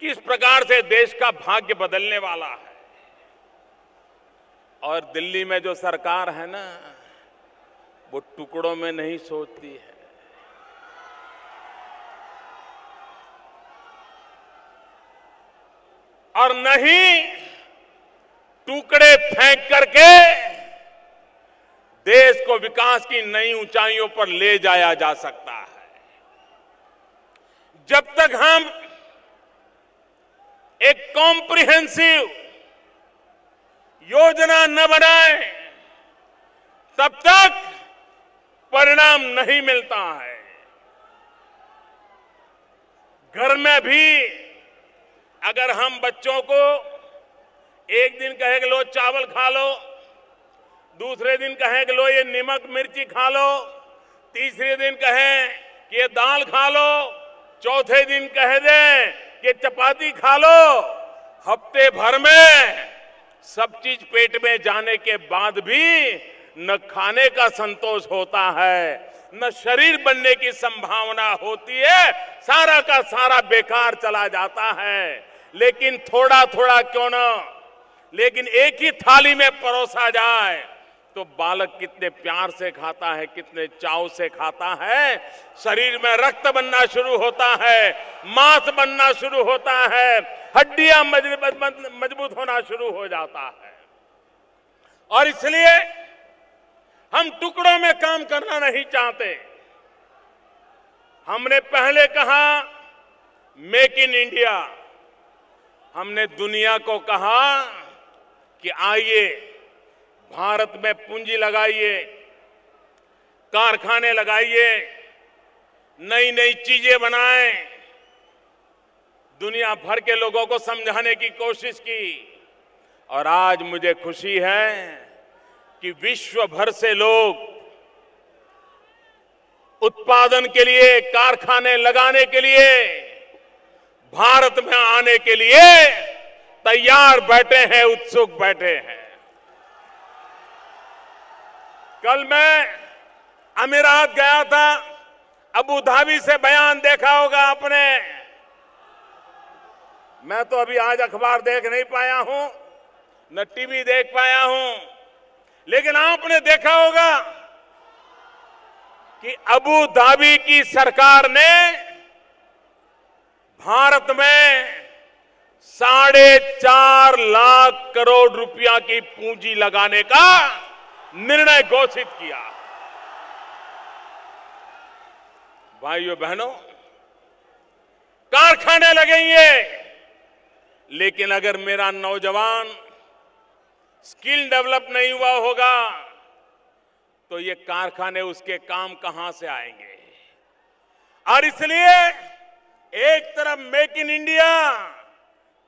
Speaker 5: किस प्रकार से देश का भाग्य बदलने वाला है। और दिल्ली में जो सरकार है ना, वो टुकड़ों में नहीं सोचती है। और नहीं टुकड़े फेंक करके देश को विकास की नई ऊंचाइयों पर ले जाया जा सकता है। जब तक हम एक कॉम्प्रिहेंसिव योजना न बनाए, तब तक परिणाम नहीं मिलता है। घर में भी अगर हम बच्चों को एक दिन कहे कि लो चावल खा लो, दूसरे दिन कहें कि लो ये नमक मिर्ची खा लो, तीसरे दिन कहें कि ये दाल खा लो, चौथे दिन कह दें कि चपाती खा लो, हफ्ते भर में सब चीज पेट में जाने के बाद भी न खाने का संतोष होता है, न शरीर बनने की संभावना होती है, सारा का सारा बेकार चला जाता है। लेकिन थोड़ा थोड़ा क्यों ना, लेकिन एक ही थाली में परोसा जाए तो बालक कितने प्यार से खाता है, कितने चाव से खाता है। शरीर में रक्त बनना शुरू होता है, मांस बनना शुरू होता है, हड्डियां मजबूत होना शुरू हो जाता है। और इसलिए हम टुकड़ों में काम करना नहीं चाहते। हमने पहले कहा मेक इन इंडिया, हमने दुनिया को कहा कि आइए भारत में पूंजी लगाइए, कारखाने लगाइए, नई नई चीजें बनाएं। दुनिया भर के लोगों को समझाने की कोशिश की और आज मुझे खुशी है कि विश्व भर से लोग उत्पादन के लिए, कारखाने लगाने के लिए, भारत में आने के लिए तैयार बैठे हैं, उत्सुक बैठे हैं। कल मैं अमीरात गया था, अबू धाबी से बयान देखा होगा आपने। मैं तो अभी आज अखबार देख नहीं पाया हूं, न टीवी देख पाया हूं, लेकिन आपने देखा होगा कि अबू धाबी की सरकार ने भारत में 4.5 लाख करोड़ रुपया की पूंजी लगाने का निर्णय घोषित किया। भाइयों बहनों, कारखाने लगेंगे, लेकिन अगर मेरा नौजवान स्किल डेवलप नहीं हुआ होगा तो ये कारखाने उसके काम कहां से आएंगे। और इसलिए एक तरफ मेक इन इंडिया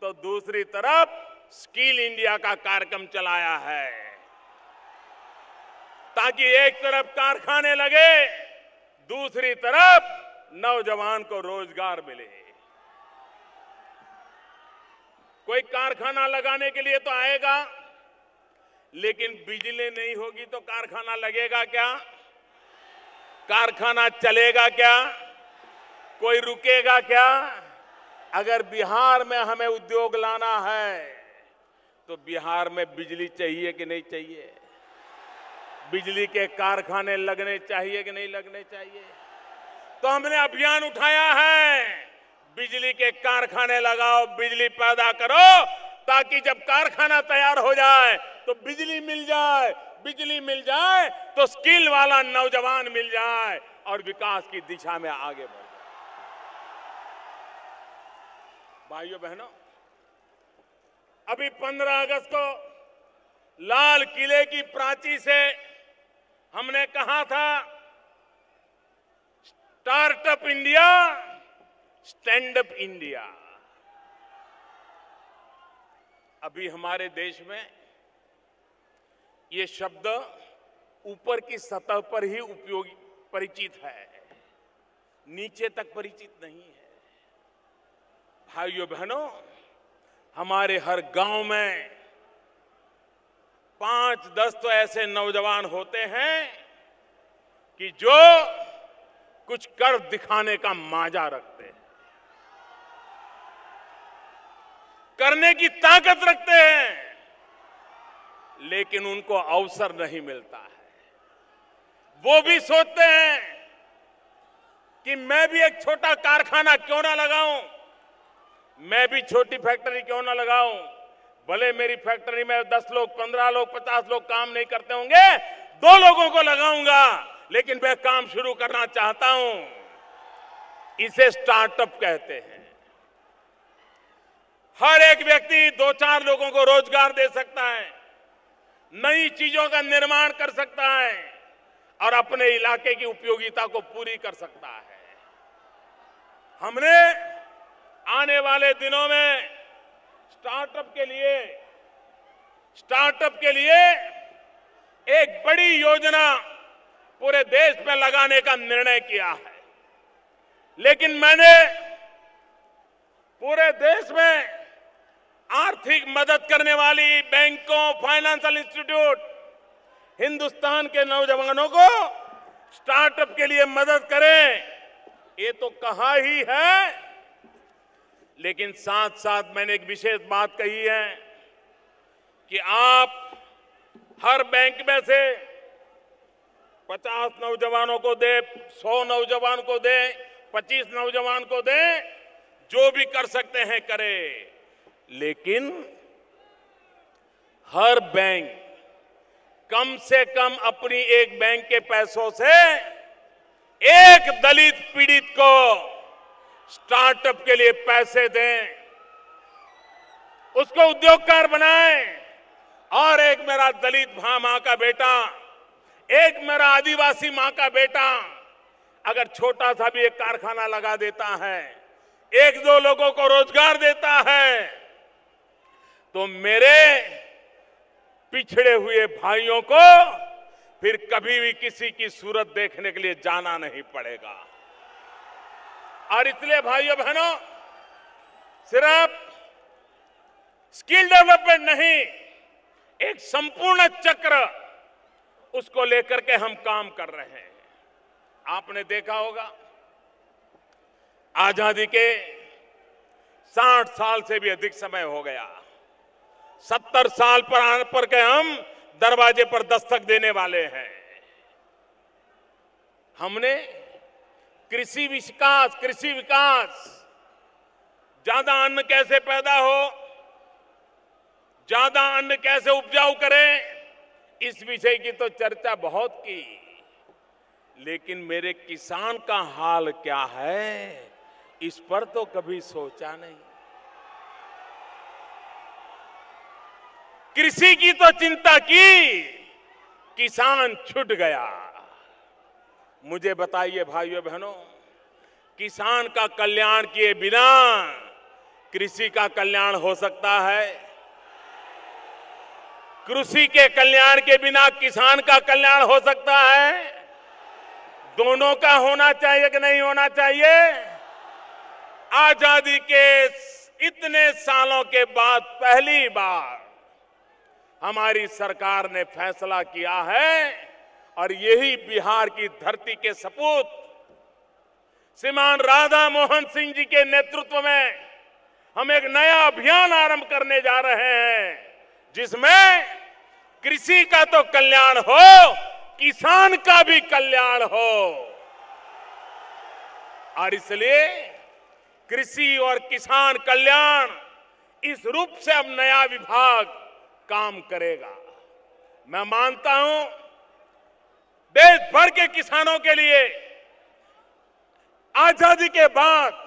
Speaker 5: तो दूसरी तरफ स्किल इंडिया का कार्यक्रम चलाया है, ताकि एक तरफ कारखाने लगे दूसरी तरफ नौजवान को रोजगार मिले। कोई कारखाना लगाने के लिए तो आएगा, लेकिन बिजली नहीं होगी तो कारखाना लगेगा क्या? कारखाना चलेगा क्या? कोई रुकेगा क्या? अगर बिहार में हमें उद्योग लाना है तो बिहार में बिजली चाहिए कि नहीं चाहिए? बिजली के कारखाने लगने चाहिए कि नहीं लगने चाहिए? तो हमने अभियान उठाया है, बिजली के कारखाने लगाओ, बिजली पैदा करो, ताकि जब कारखाना तैयार हो जाए तो बिजली मिल जाए, बिजली मिल जाए तो स्किल वाला नौजवान मिल जाए और विकास की दिशा में आगे बढ़ जाए। भाइयों बहनों, अभी 15 अगस्त को लाल किले की प्राची से हमने कहा था, startup India, stand up India. अभी हमारे देश में ये शब्द ऊपर की सतह पर ही उपयोगी परिचित है, नीचे तक परिचित नहीं है। भाइयों बहनों, हमारे हर गांव में 5-10 तो ऐसे नौजवान होते हैं कि जो कुछ कर दिखाने का माजा रखते हैं, करने की ताकत रखते हैं, लेकिन उनको अवसर नहीं मिलता है। वो भी सोचते हैं कि मैं भी एक छोटा कारखाना क्यों ना लगाऊं, मैं भी छोटी फैक्ट्री क्यों ना लगाऊं। भले मेरी फैक्ट्री में 10 लोग, 15 लोग, 50 लोग काम नहीं करते होंगे, 2 लोगों को लगाऊंगा, लेकिन मैं काम शुरू करना चाहता हूं। इसे स्टार्टअप कहते हैं। हर एक व्यक्ति 2-4 लोगों को रोजगार दे सकता है, नई चीजों का निर्माण कर सकता है और अपने इलाके की उपयोगिता को पूरी कर सकता है। हमने आने वाले दिनों में स्टार्टअप के लिए एक बड़ी योजना पूरे देश में लगाने का निर्णय किया है। लेकिन मैंने पूरे देश में आर्थिक मदद करने वाली बैंकों, फाइनेंशियल इंस्टीट्यूट, हिंदुस्तान के नौजवानों को स्टार्टअप के लिए मदद करें, ये तो कहा ही है। लेकिन साथ साथ मैंने एक विशेष बात कही है कि आप हर बैंक में से 50 नौजवानों को दे, 100 नौजवान को दे, 25 नौजवान को दे, जो भी कर सकते हैं करें। लेकिन हर बैंक कम से कम अपनी एक बैंक के पैसों से एक दलित पीड़ित को स्टार्टअप के लिए पैसे दें, उसको उद्योगकार बनाएं। और एक मेरा दलित मां का बेटा, एक मेरा आदिवासी मां का बेटा अगर छोटा सा भी एक कारखाना लगा देता है, 1-2 लोगों को रोजगार देता है, तो मेरे पिछड़े हुए भाइयों को फिर कभी भी किसी की सूरत देखने के लिए जाना नहीं पड़ेगा। और इसलिए भाइयों बहनों, सिर्फ स्किल डेवलपमेंट नहीं, एक संपूर्ण चक्र उसको लेकर के हम काम कर रहे हैं। आपने देखा होगा, आजादी के 60 साल से भी अधिक समय हो गया, 70 साल पर आने पर के हम दरवाजे पर दस्तक देने वाले हैं। हमने कृषि विकास, ज्यादा अन्न कैसे पैदा हो, ज्यादा अन्न कैसे उपजाऊ करें, इस विषय की तो चर्चा बहुत की, लेकिन मेरे किसान का हाल क्या है, इस पर तो कभी सोचा नहीं। कृषि की तो चिंता की, किसान छूट गया। मुझे बताइए भाइयों बहनों, किसान का कल्याण किए बिना कृषि का कल्याण हो सकता है? कृषि के कल्याण के बिना किसान का कल्याण हो सकता है? दोनों का होना चाहिए कि नहीं होना चाहिए? आजादी के इतने सालों के बाद पहली बार हमारी सरकार ने फैसला किया है और यही बिहार की धरती के सपूत श्रीमान राधा मोहन सिंह जी के नेतृत्व में हम एक नया अभियान आरंभ करने जा रहे हैं, जिसमें कृषि का तो कल्याण हो, किसान का भी कल्याण हो। और इसलिए कृषि और किसान कल्याण इस रूप से अब नया विभाग काम करेगा। मैं मानता हूं देश भर के किसानों के लिए आजादी के बाद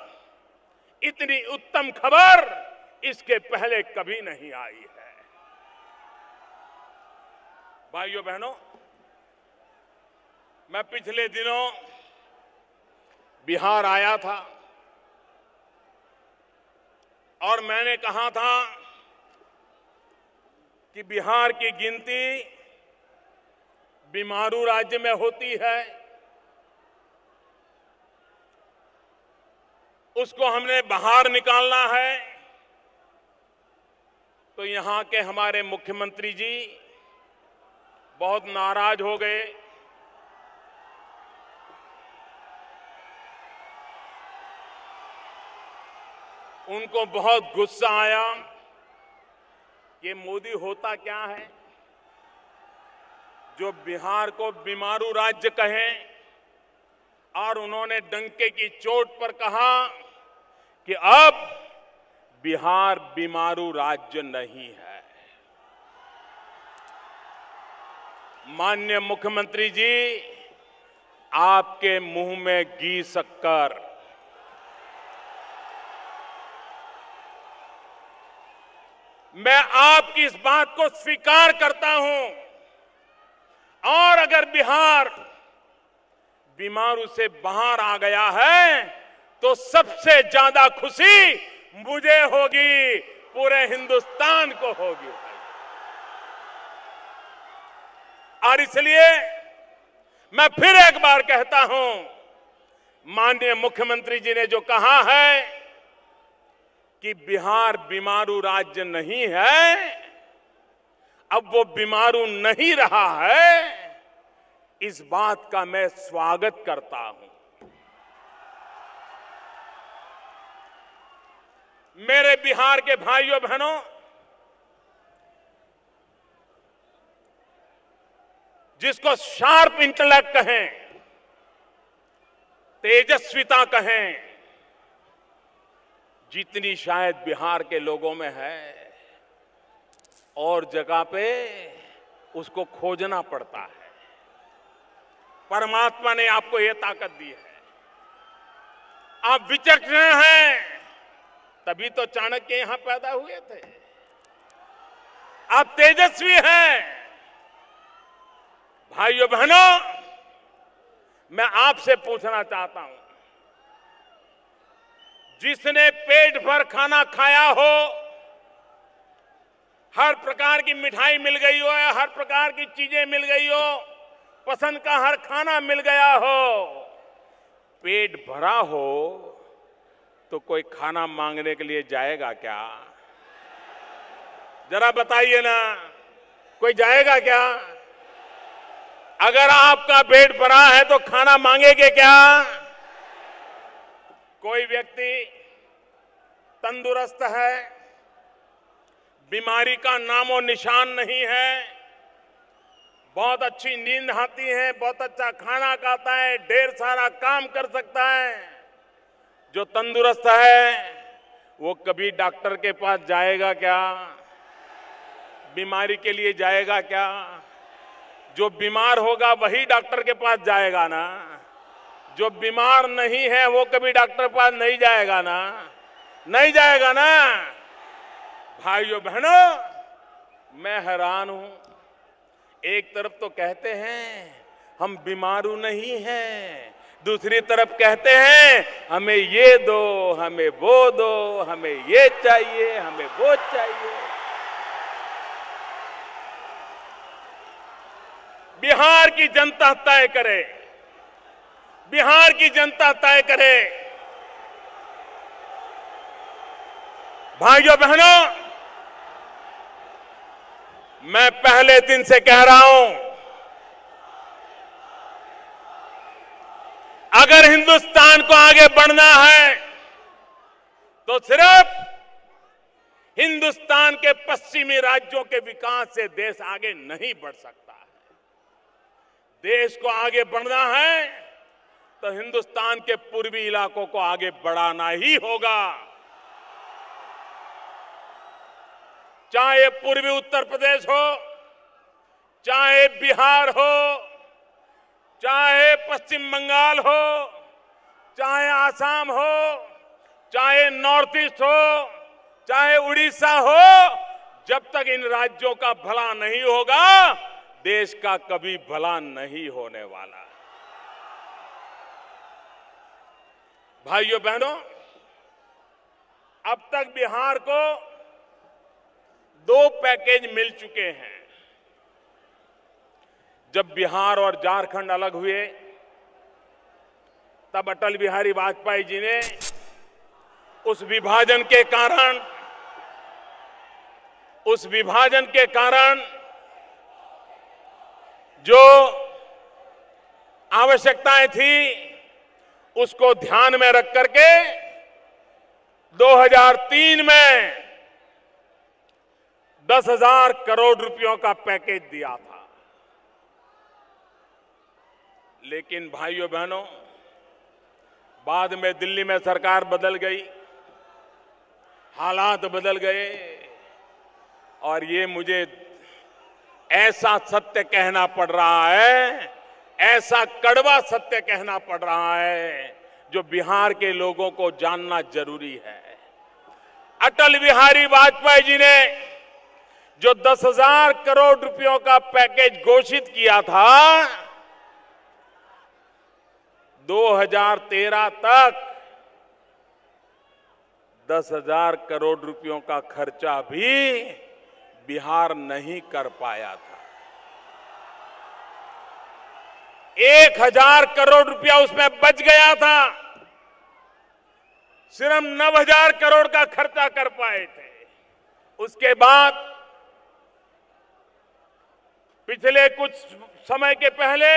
Speaker 5: इतनी उत्तम खबर इसके पहले कभी नहीं आई है। भाइयों बहनों, मैं पिछले दिनों बिहार आया था और मैंने कहा था कि बिहार की गिनती बीमारू राज्य में होती है, उसको हमने बाहर निकालना है। तो यहां के हमारे मुख्यमंत्री जी बहुत नाराज हो गए। उनको बहुत गुस्सा आया कि मोदी होता क्या है जो बिहार को बीमारू राज्य कहें, और उन्होंने डंके की चोट पर कहा कि अब बिहार बीमारू राज्य नहीं है। माननीय मुख्यमंत्री जी, आपके मुंह में घी शक्कर। मैं आपकी इस बात को स्वीकार करता हूं, और अगर बिहार बीमारू से बाहर आ गया है तो सबसे ज्यादा खुशी मुझे होगी, पूरे हिंदुस्तान को होगी। और इसलिए मैं फिर एक बार कहता हूं, माननीय मुख्यमंत्री जी ने जो कहा है कि बिहार बीमारू राज्य नहीं है, अब वो बीमारू नहीं रहा है, इस बात का मैं स्वागत करता हूं। मेरे बिहार के भाइयों बहनों, जिसको शार्प इंटेलेक्ट कहें, तेजस्विता कहें, जितनी शायद बिहार के लोगों में है और जगह पे उसको खोजना पड़ता है। परमात्मा ने आपको यह ताकत दी है। आप विचक्षण हैं, तभी तो चाणक्य यहां पैदा हुए थे। आप तेजस्वी हैं। भाइयों बहनों, मैं आपसे पूछना चाहता हूं, जिसने पेट भर खाना खाया हो, हर प्रकार की मिठाई मिल गई हो, हर प्रकार की चीजें मिल गई हो, पसंद का हर खाना मिल गया हो, पेट भरा हो, तो कोई खाना मांगने के लिए जाएगा क्या? जरा बताइए ना, कोई जाएगा क्या? अगर आपका पेट भरा है तो खाना मांगेंगे क्या? कोई व्यक्ति तंदुरुस्त है, बीमारी का नामो निशान नहीं है, बहुत अच्छी नींद आती है, बहुत अच्छा खाना खाता है, ढेर सारा काम कर सकता है, जो तंदुरुस्त है वो कभी डॉक्टर के पास जाएगा क्या? बीमारी के लिए जाएगा क्या? जो बीमार होगा वही डॉक्टर के पास जाएगा ना। जो बीमार नहीं है वो कभी डॉक्टर के पास नहीं जाएगा ना, नहीं जाएगा ना। भाइयों बहनों, मैं हैरान हूं। एक तरफ तो कहते हैं हम बीमारू नहीं हैं, दूसरी तरफ कहते हैं हमें ये दो, हमें वो दो, हमें ये चाहिए, हमें वो चाहिए। बिहार की जनता तय करे बिहार की जनता तय करे। भाइयों बहनों, मैं पहले दिन से कह रहा हूं, अगर हिंदुस्तान को आगे बढ़ना है तो सिर्फ हिंदुस्तान के पश्चिमी राज्यों के विकास से देश आगे नहीं बढ़ सकता है। देश को आगे बढ़ना है तो हिंदुस्तान के पूर्वी इलाकों को आगे बढ़ाना ही होगा। चाहे पूर्वी उत्तर प्रदेश हो, चाहे बिहार हो, चाहे पश्चिम बंगाल हो, चाहे आसाम हो, चाहे नॉर्थ ईस्ट हो, चाहे उड़ीसा हो, जब तक इन राज्यों का भला नहीं होगा, देश का कभी भला नहीं होने वाला। भाइयों बहनों, अब तक बिहार को 2 पैकेज मिल चुके हैं। जब बिहार और झारखंड अलग हुए, तब अटल बिहारी वाजपेयी जी ने उस विभाजन के कारण जो आवश्यकताएं थी उसको ध्यान में रख करके 2003 में 10,000 करोड़ रुपयों का पैकेज दिया था। लेकिन भाइयों बहनों, बाद में दिल्ली में सरकार बदल गई, हालात बदल गए, और ये मुझे ऐसा सत्य कहना पड़ रहा है, ऐसा कड़वा सत्य कहना पड़ रहा है जो बिहार के लोगों को जानना जरूरी है। अटल बिहारी वाजपेयी जी ने जो 10,000 करोड़ रुपयों का पैकेज घोषित किया था, 2013 तक 10,000 करोड़ रुपयों का खर्चा भी बिहार नहीं कर पाया था। 1,000 करोड़ रुपया उसमें बच गया था, सिर्फ 9,000 करोड़ का खर्चा कर पाए थे। उसके बाद पिछले कुछ समय के पहले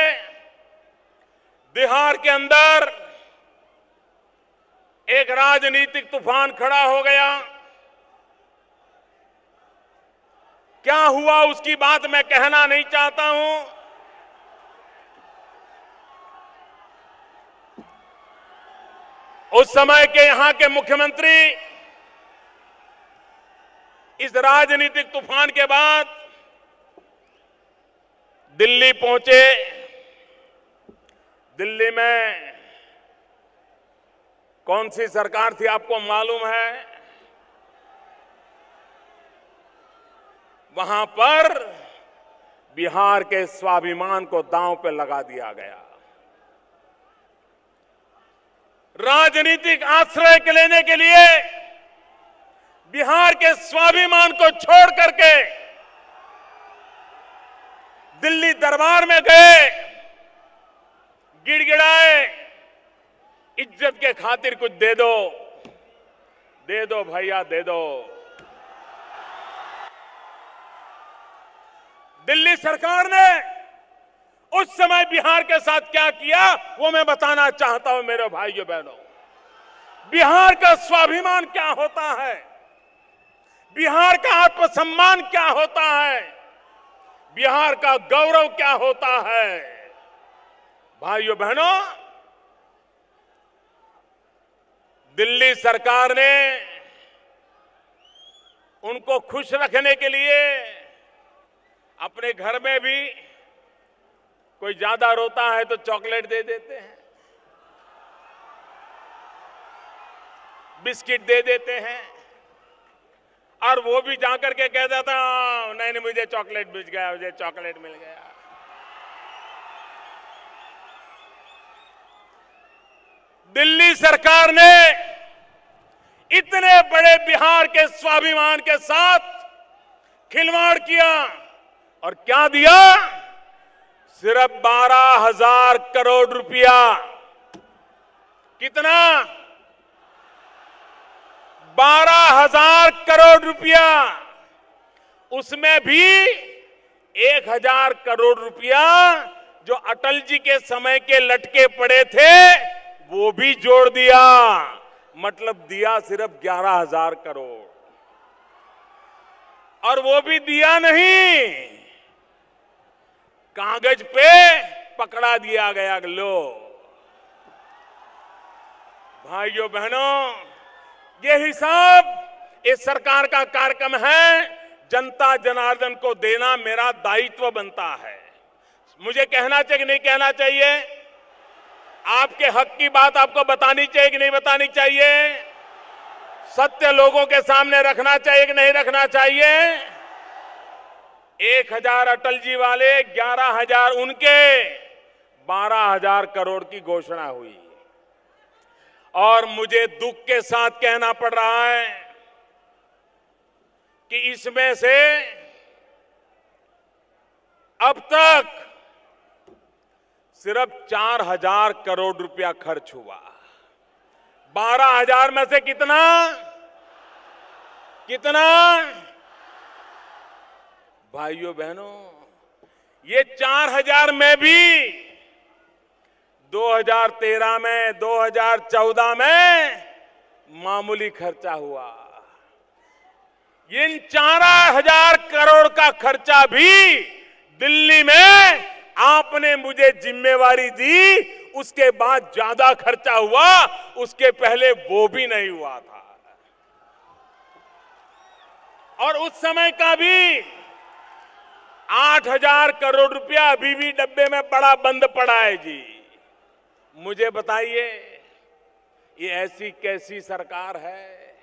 Speaker 5: बिहार के अंदर एक राजनीतिक तूफान खड़ा हो गया। क्या हुआ उसकी बात मैं कहना नहीं चाहता हूं। उस समय के यहां के मुख्यमंत्री इस राजनीतिक तूफान के बाद दिल्ली पहुंचे। दिल्ली में कौन सी सरकार थी आपको मालूम है? वहां पर बिहार के स्वाभिमान को दांव पे लगा दिया गया। राजनीतिक आश्रय के लेने के लिए बिहार के स्वाभिमान को छोड़ करके दिल्ली दरबार में गए, गिड़गिड़ाए, इज्जत के खातिर कुछ दे दो भैया दे दो। दिल्ली सरकार ने उस समय बिहार के साथ क्या किया वो मैं बताना चाहता हूं मेरे भाइयों बहनों। बिहार का स्वाभिमान क्या होता है, बिहार का आत्मसम्मान क्या होता है, बिहार का गौरव क्या होता है। भाइयों बहनों, दिल्ली सरकार ने उनको खुश रखने के लिए अपने घर में भी कोई ज्यादा रोता है तो चॉकलेट दे देते हैं, बिस्किट दे देते हैं, और वो भी जाकर के कह देता नहीं मुझे चॉकलेट मिल गया, मुझे चॉकलेट मिल गया। दिल्ली सरकार ने इतने बड़े बिहार के स्वाभिमान के साथ खिलवाड़ किया और क्या दिया? सिर्फ 12,000 करोड़ रुपया कितना? 12,000 करोड़ रुपया। उसमें भी 1,000 करोड़ रुपया जो अटल जी के समय के लटके पड़े थे वो भी जोड़ दिया। मतलब दिया सिर्फ 11,000 करोड़। और वो भी दिया नहीं, कागज पे पकड़ा दिया गया। लो भाइयों बहनों, ये हिसाब इस सरकार का कार्यक्रम है। जनता जनार्दन को देना मेरा दायित्व बनता है। मुझे कहना चाहिए कि नहीं कहना चाहिए? आपके हक की बात आपको बतानी चाहिए कि नहीं बतानी चाहिए? सत्य लोगों के सामने रखना चाहिए कि नहीं रखना चाहिए? 1,000 अटल जी वाले, 11,000 उनके, 12,000 करोड़ की घोषणा हुई। और मुझे दुख के साथ कहना पड़ रहा है कि इसमें से अब तक सिर्फ 4,000 करोड़ रुपया खर्च हुआ। 12,000 में से कितना? भाइयों बहनों, ये 4,000 में भी 2013 में, 2014 में मामूली खर्चा हुआ। इन 4,000 करोड़ का खर्चा भी दिल्ली में आपने मुझे जिम्मेवारी दी, उसके बाद ज्यादा खर्चा हुआ, उसके पहले वो भी नहीं हुआ था। और उस समय का भी 8,000 करोड़ रुपया अभी भी डब्बे में पड़ा, बंद पड़ा है जी। मुझे बताइए, ये ऐसी कैसी सरकार है?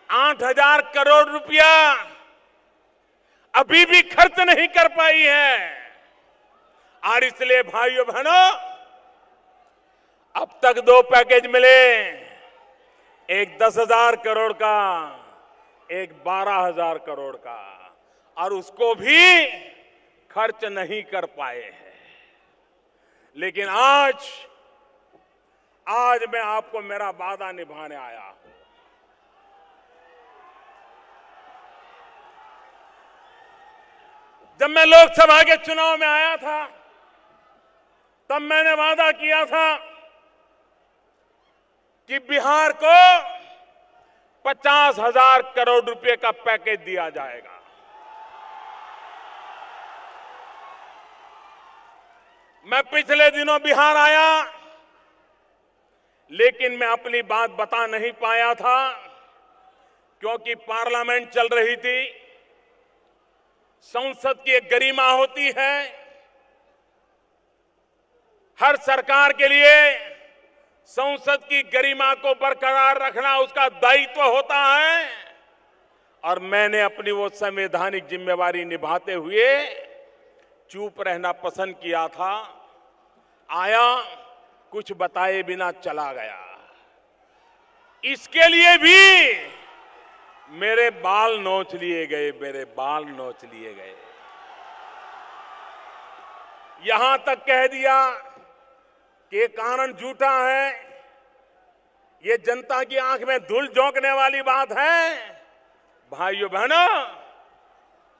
Speaker 5: 8,000 करोड़ रुपया अभी भी खर्च नहीं कर पाई है। और इसलिए भाइयों बहनों, अब तक 2 पैकेज मिले, एक 10,000 करोड़ का, एक 12,000 करोड़ का, और उसको भी खर्च नहीं कर पाए हैं। लेकिन आज मैं आपको मेरा वादा निभाने आया हूं। जब मैं लोकसभा के चुनाव में आया था तब मैंने वादा किया था कि बिहार को 50,000 करोड़ रुपए का पैकेज दिया जाएगा। मैं पिछले दिनों बिहार आया, लेकिन मैं अपनी बात बता नहीं पाया था क्योंकि पार्लियामेंट चल रही थी। संसद की एक गरिमा होती है, हर सरकार के लिए संसद की गरिमा को बरकरार रखना उसका दायित्व होता है। और मैंने अपनी वो संवैधानिक जिम्मेवारी निभाते हुए चुप रहना पसंद किया था। आया, कुछ बताए बिना चला गया। इसके लिए भी मेरे बाल नोच लिए गए, मेरे बाल नोच लिए गए। यहां तक कह दिया कि ये कारण झूठा है, ये जनता की आंख में धूल झोंकने वाली बात है। भाइयों बहनों,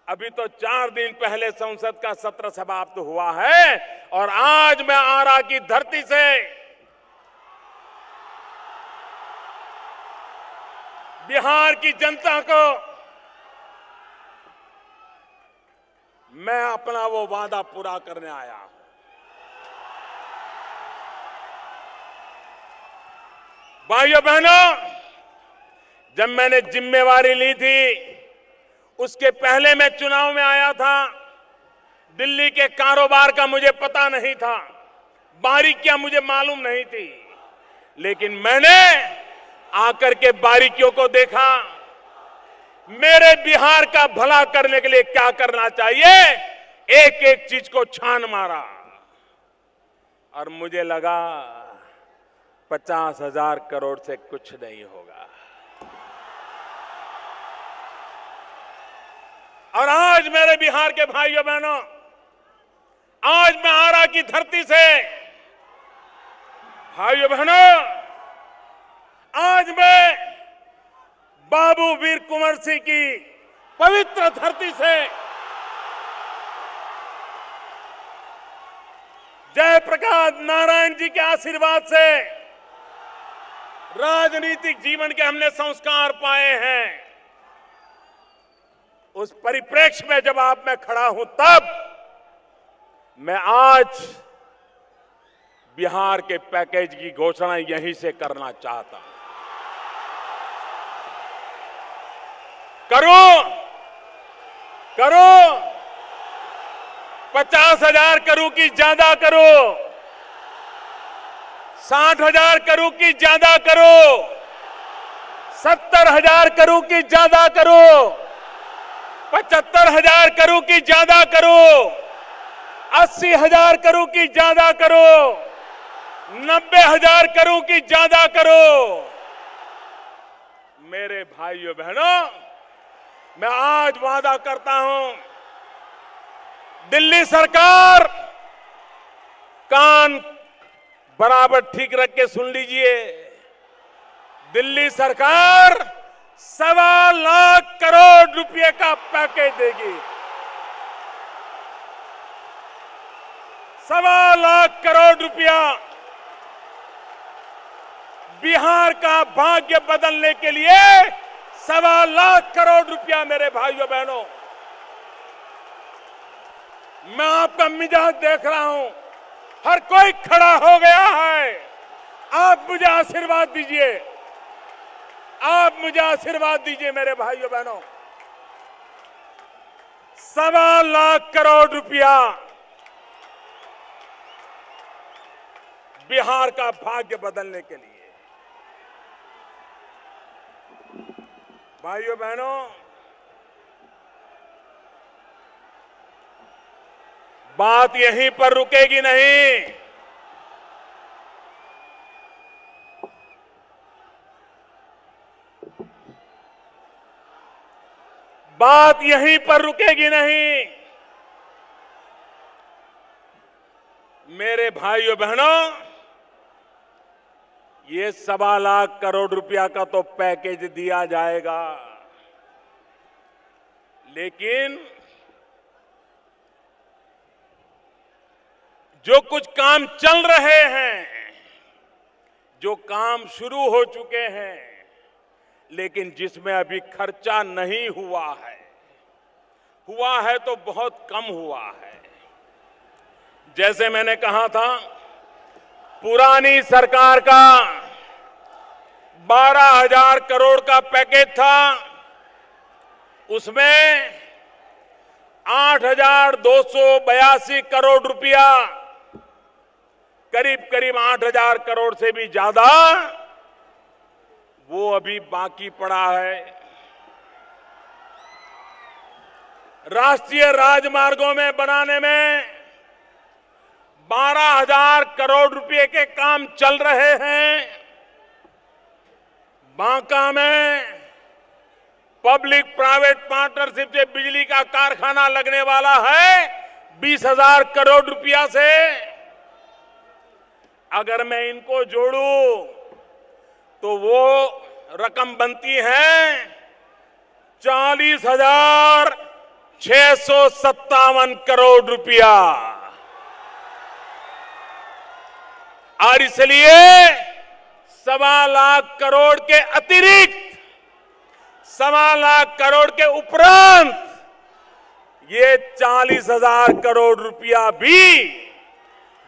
Speaker 5: अभी तो 4 दिन पहले संसद का सत्र समाप्त हुआ है और आज मैं आरा की धरती से बिहार की जनता को मैं अपना वो वादा पूरा करने आया हूं। भाइयों बहनों, जब मैंने जिम्मेवारी ली थी उसके पहले मैं चुनाव में आया था। दिल्ली के कारोबार का मुझे पता नहीं था, बारीकियां मुझे मालूम नहीं थी, लेकिन मैंने आकर के बारीकियों को देखा। मेरे बिहार का भला करने के लिए क्या करना चाहिए, एक एक चीज को छान मारा और मुझे लगा 50,000 करोड़ से कुछ नहीं होगा। और आज मेरे बिहार के भाइयों बहनों, आज मैं आरा की धरती से भाइयों बहनों आज मैं बाबू वीर कुंवर सिंह की पवित्र धरती से जयप्रकाश नारायण जी के आशीर्वाद से राजनीतिक जीवन के हमने संस्कार पाए हैं। उस परिप्रेक्ष्य में जब आप में खड़ा हूं, तब मैं आज बिहार के पैकेज की घोषणा यहीं से करना चाहता हूं। करो 50,000 करूं कि ज्यादा करो, 60,000 करूं कि ज्यादा करो, 70,000 करूं कि ज्यादा करो, 75,000 करूं कि ज्यादा करो, 80,000 करूं कि ज्यादा करो, 90,000 करूं कि ज्यादा करो। मेरे भाइयों बहनों, मैं आज वादा करता हूं, दिल्ली सरकार कान बराबर ठीक रख के सुन लीजिए, दिल्ली सरकार 1.25 लाख करोड़ रुपए का पैकेज देगी। 1.25 लाख करोड़ रुपया बिहार का भाग्य बदलने के लिए। 1.25 लाख करोड़ रुपया मेरे भाइयों बहनों। मैं आपका मिजाज देख रहा हूं, हर कोई खड़ा हो गया है। आप मुझे आशीर्वाद दीजिए, आप मुझे आशीर्वाद दीजिए मेरे भाइयों बहनों। 1.25 लाख करोड़ रुपया बिहार का भाग्य बदलने के लिए। भाइयों बहनों, बात यहीं पर रुकेगी नहीं। बात यहीं पर रुकेगी नहीं। मेरे भाइयों बहनों, ये 1.25 लाख करोड़ रुपया का तो पैकेज दिया जाएगा, लेकिन जो कुछ काम चल रहे हैं, जो काम शुरू हो चुके हैं, लेकिन जिसमें अभी खर्चा नहीं हुआ है तो बहुत कम हुआ है। जैसे मैंने कहा था, पुरानी सरकार का 12,000 करोड़ का पैकेज था, उसमें 8,282 करोड़ रुपया, करीब 8,000 करोड़ से भी ज्यादा, वो अभी बाकी पड़ा है। राष्ट्रीय राजमार्गों में बनाने में 12,000 करोड़ रुपए के काम चल रहे हैं। बांका में पब्लिक प्राइवेट पार्टनरशिप से बिजली का कारखाना लगने वाला है 20,000 करोड़ रुपया से। अगर मैं इनको जोड़ूं तो वो रकम बनती है 40,657 करोड़ रुपया। और इसलिए 1.25 लाख करोड़ के अतिरिक्त, 1.25 लाख करोड़ के उपरांत ये 40,000 करोड़ रुपया भी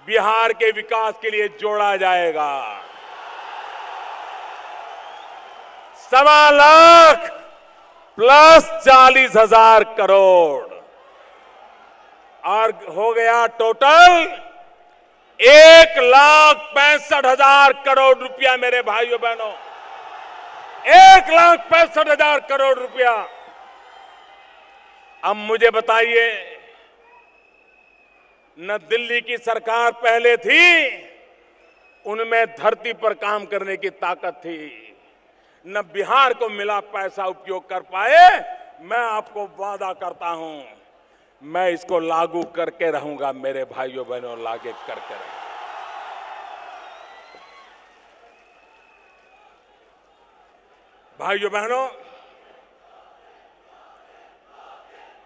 Speaker 5: बिहार के विकास के लिए जोड़ा जाएगा। 1.25 लाख प्लस 40,000 करोड़, और हो गया टोटल 1,65,000 करोड़ रुपया। मेरे भाइयों बहनों, 1,65,000 करोड़ रुपया। अब मुझे बताइए, न दिल्ली की सरकार पहले थी, उनमें धरती पर काम करने की ताकत थी, न बिहार को मिला पैसा उपयोग कर पाए। मैं आपको वादा करता हूं, मैं इसको लागू करके रहूंगा मेरे भाइयों बहनों, लागू करके रहूंगा। भाइयों बहनों,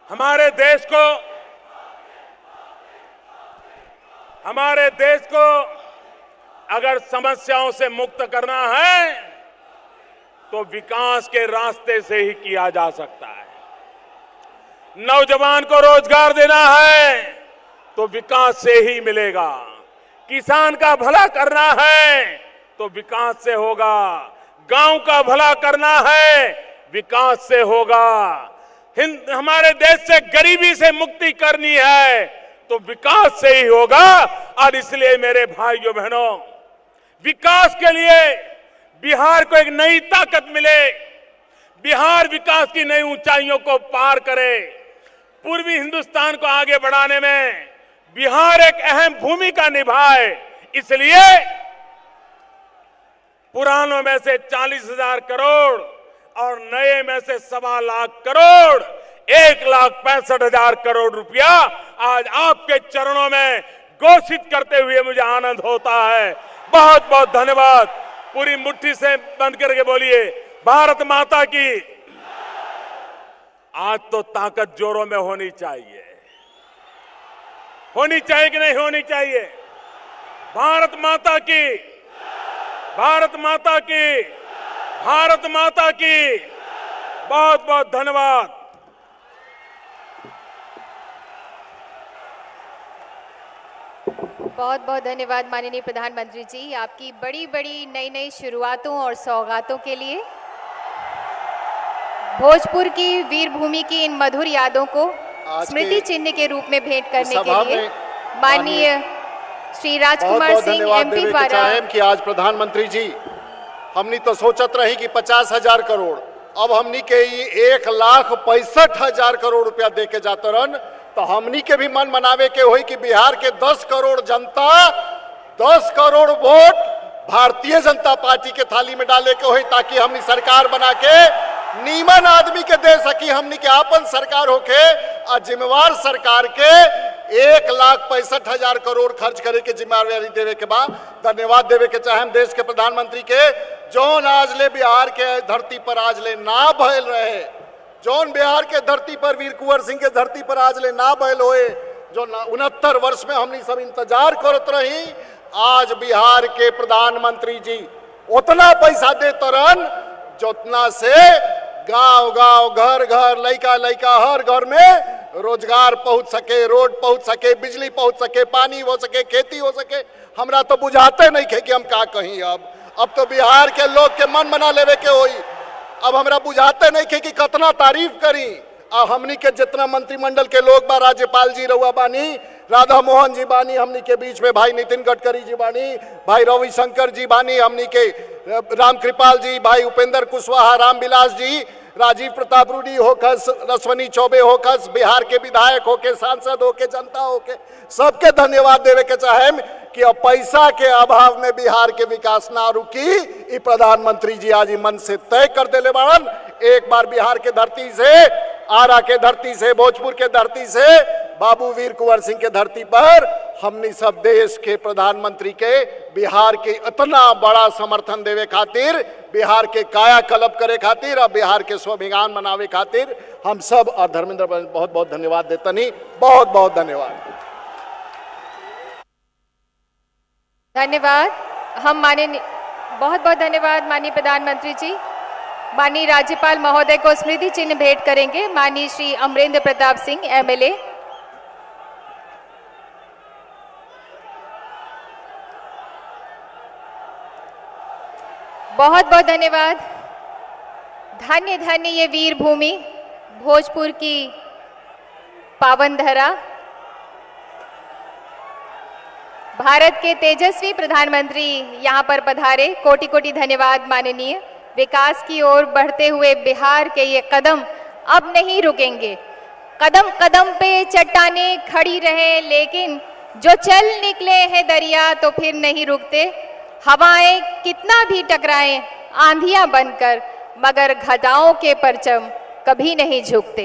Speaker 5: हमारे देश को अगर समस्याओं से मुक्त करना है तो विकास के रास्ते से ही किया जा सकता है। नौजवान को रोजगार देना है तो विकास से ही मिलेगा। किसान का भला करना है तो विकास से होगा। गांव का भला करना है विकास से होगा। हमारे देश से गरीबी से मुक्ति करनी है तो विकास से ही होगा। और इसलिए मेरे भाइयों बहनों, विकास के लिए बिहार को एक नई ताकत मिले, बिहार विकास की नई ऊंचाइयों को पार करे, पूर्वी हिंदुस्तान को आगे बढ़ाने में बिहार एक अहम भूमिका निभाए, इसलिए पुरानों में से 40,000 करोड़ और नए में से 1.25 लाख करोड़, 1,65,000 करोड़ रुपया आज आपके चरणों में घोषित करते हुए मुझे आनंद होता है। बहुत बहुत धन्यवाद। पूरी मुट्ठी से बंद करके बोलिए, भारत माता की। आज तो ताकत जोरों में होनी चाहिए कि नहीं होनी चाहिए? भारत माता की, भारत माता की, भारत माता की। बहुत बहुत धन्यवाद।
Speaker 1: बहुत बहुत धन्यवाद माननीय प्रधानमंत्री जी, आपकी बड़ी बड़ी नई नई शुरुआतों और सौगातों के लिए। भोजपुर की वीर भूमि की इन मधुर यादों को स्मृति चिन्ह के रूप में भेंट करने के लिए माननीय श्री राजकुमार सिंह एमपी द्वारा
Speaker 2: कि आज प्रधानमंत्री जी हमनी तो सोचत रही कि 50,000 करोड़, अब हमनी के 1,65,000 करोड़ रुपया दे के जाते रहन, तो हमनी के भी मन मनावे के होई कि बिहार के 10 करोड़ जनता, 10 करोड़ वोट भारतीय जनता पार्टी के थाली में डाले के होई, ताकि हमनी सरकार बना के नीमन आदमी के दे सकी। हमनी के आपन सरकार होके और जिम्मेवार सरकार के 1,65,000 करोड़ खर्च करे के जिम्मेवारी देवे के बाद धन्यवाद देवे के चाहे हम देश के प्रधानमंत्री के, जौन आज ले बिहार के धरती पर आज ले ना भयल रहे, जौन बिहार के धरती पर वीर कुंवर सिंह के धरती पर आज ले ना भयल होए, जो 69 वर्ष में हमनी सब इंतजार करत रही। आज बिहार के प्रधानमंत्री जी उतना पैसा देते रहन जोतना से गांव गांव, घर घर, लइका लइका हर घर में रोजगार पहुंच सके, रोड पहुंच सके, बिजली पहुंच सके, पानी हो सके, खेती हो सके। हमरा तो बुझाते नहीं थे कि हम का कहीं। अब तो बिहार के लोग के मन बना लेवे के होई। अब हमरा बुझाते नहीं थे कि कितना तारीफ करी। हमनी के जितना मंत्रिमंडल के लोग बा, राज्यपाल जी रहुआ बानी, राधा मोहन जी बानी, हमनी के बीच में भाई नितिन गडकरी जी बानी, भाई रविशंकर जी बानी, हमनी के रामकृपाल जी, भाई उपेंद्र कुशवाहा, रामविलास जी, राजीव प्रताप रूडी होकस, रसवनी चौबे होकस, बिहार के विधायक होके, सांसद होके, जनता होके, सबके धन्यवाद देवे के चाहे कि अब पैसा के अभाव में बिहार के विकास ना रुकी। प्रधानमंत्री जी आज मन से तय कर देले बाड़न। एक बार बिहार के धरती से, आरा के धरती से, भोजपुर के धरती से, बाबू वीर कुंवर सिंह के धरती पर हमनी सब देश के प्रधानमंत्री के बिहार के इतना बड़ा समर्थन देवे खातिर, बिहार के कायाकल्प करे खातिर और बिहार के स्वाभिमान मनावे खातिर हम सब और धर्मेंद्र बहुत बहुत धन्यवाद देतनी। बहुत बहुत धन्यवाद।
Speaker 1: धन्यवाद। हम माननीय, बहुत बहुत धन्यवाद माननीय प्रधानमंत्री जी। माननीय राज्यपाल महोदय को स्मृति चिन्ह भेंट करेंगे माननीय श्री अमरेंद्र प्रताप सिंह एमएलए। बहुत बहुत धन्यवाद। धन्य धन्य ये वीर भूमि, भोजपुर की पावन धरा। भारत के तेजस्वी प्रधानमंत्री यहाँ पर पधारे। कोटि कोटि धन्यवाद माननीय। विकास की ओर बढ़ते हुए बिहार के ये कदम अब नहीं रुकेंगे। कदम कदम पे चट्टानें खड़ी रहे, लेकिन जो चल निकले हैं दरिया तो फिर नहीं रुकते। हवाएं कितना भी टकराएं, आंधियां बनकर, मगर गधाओं के परचम कभी नहीं झुकते।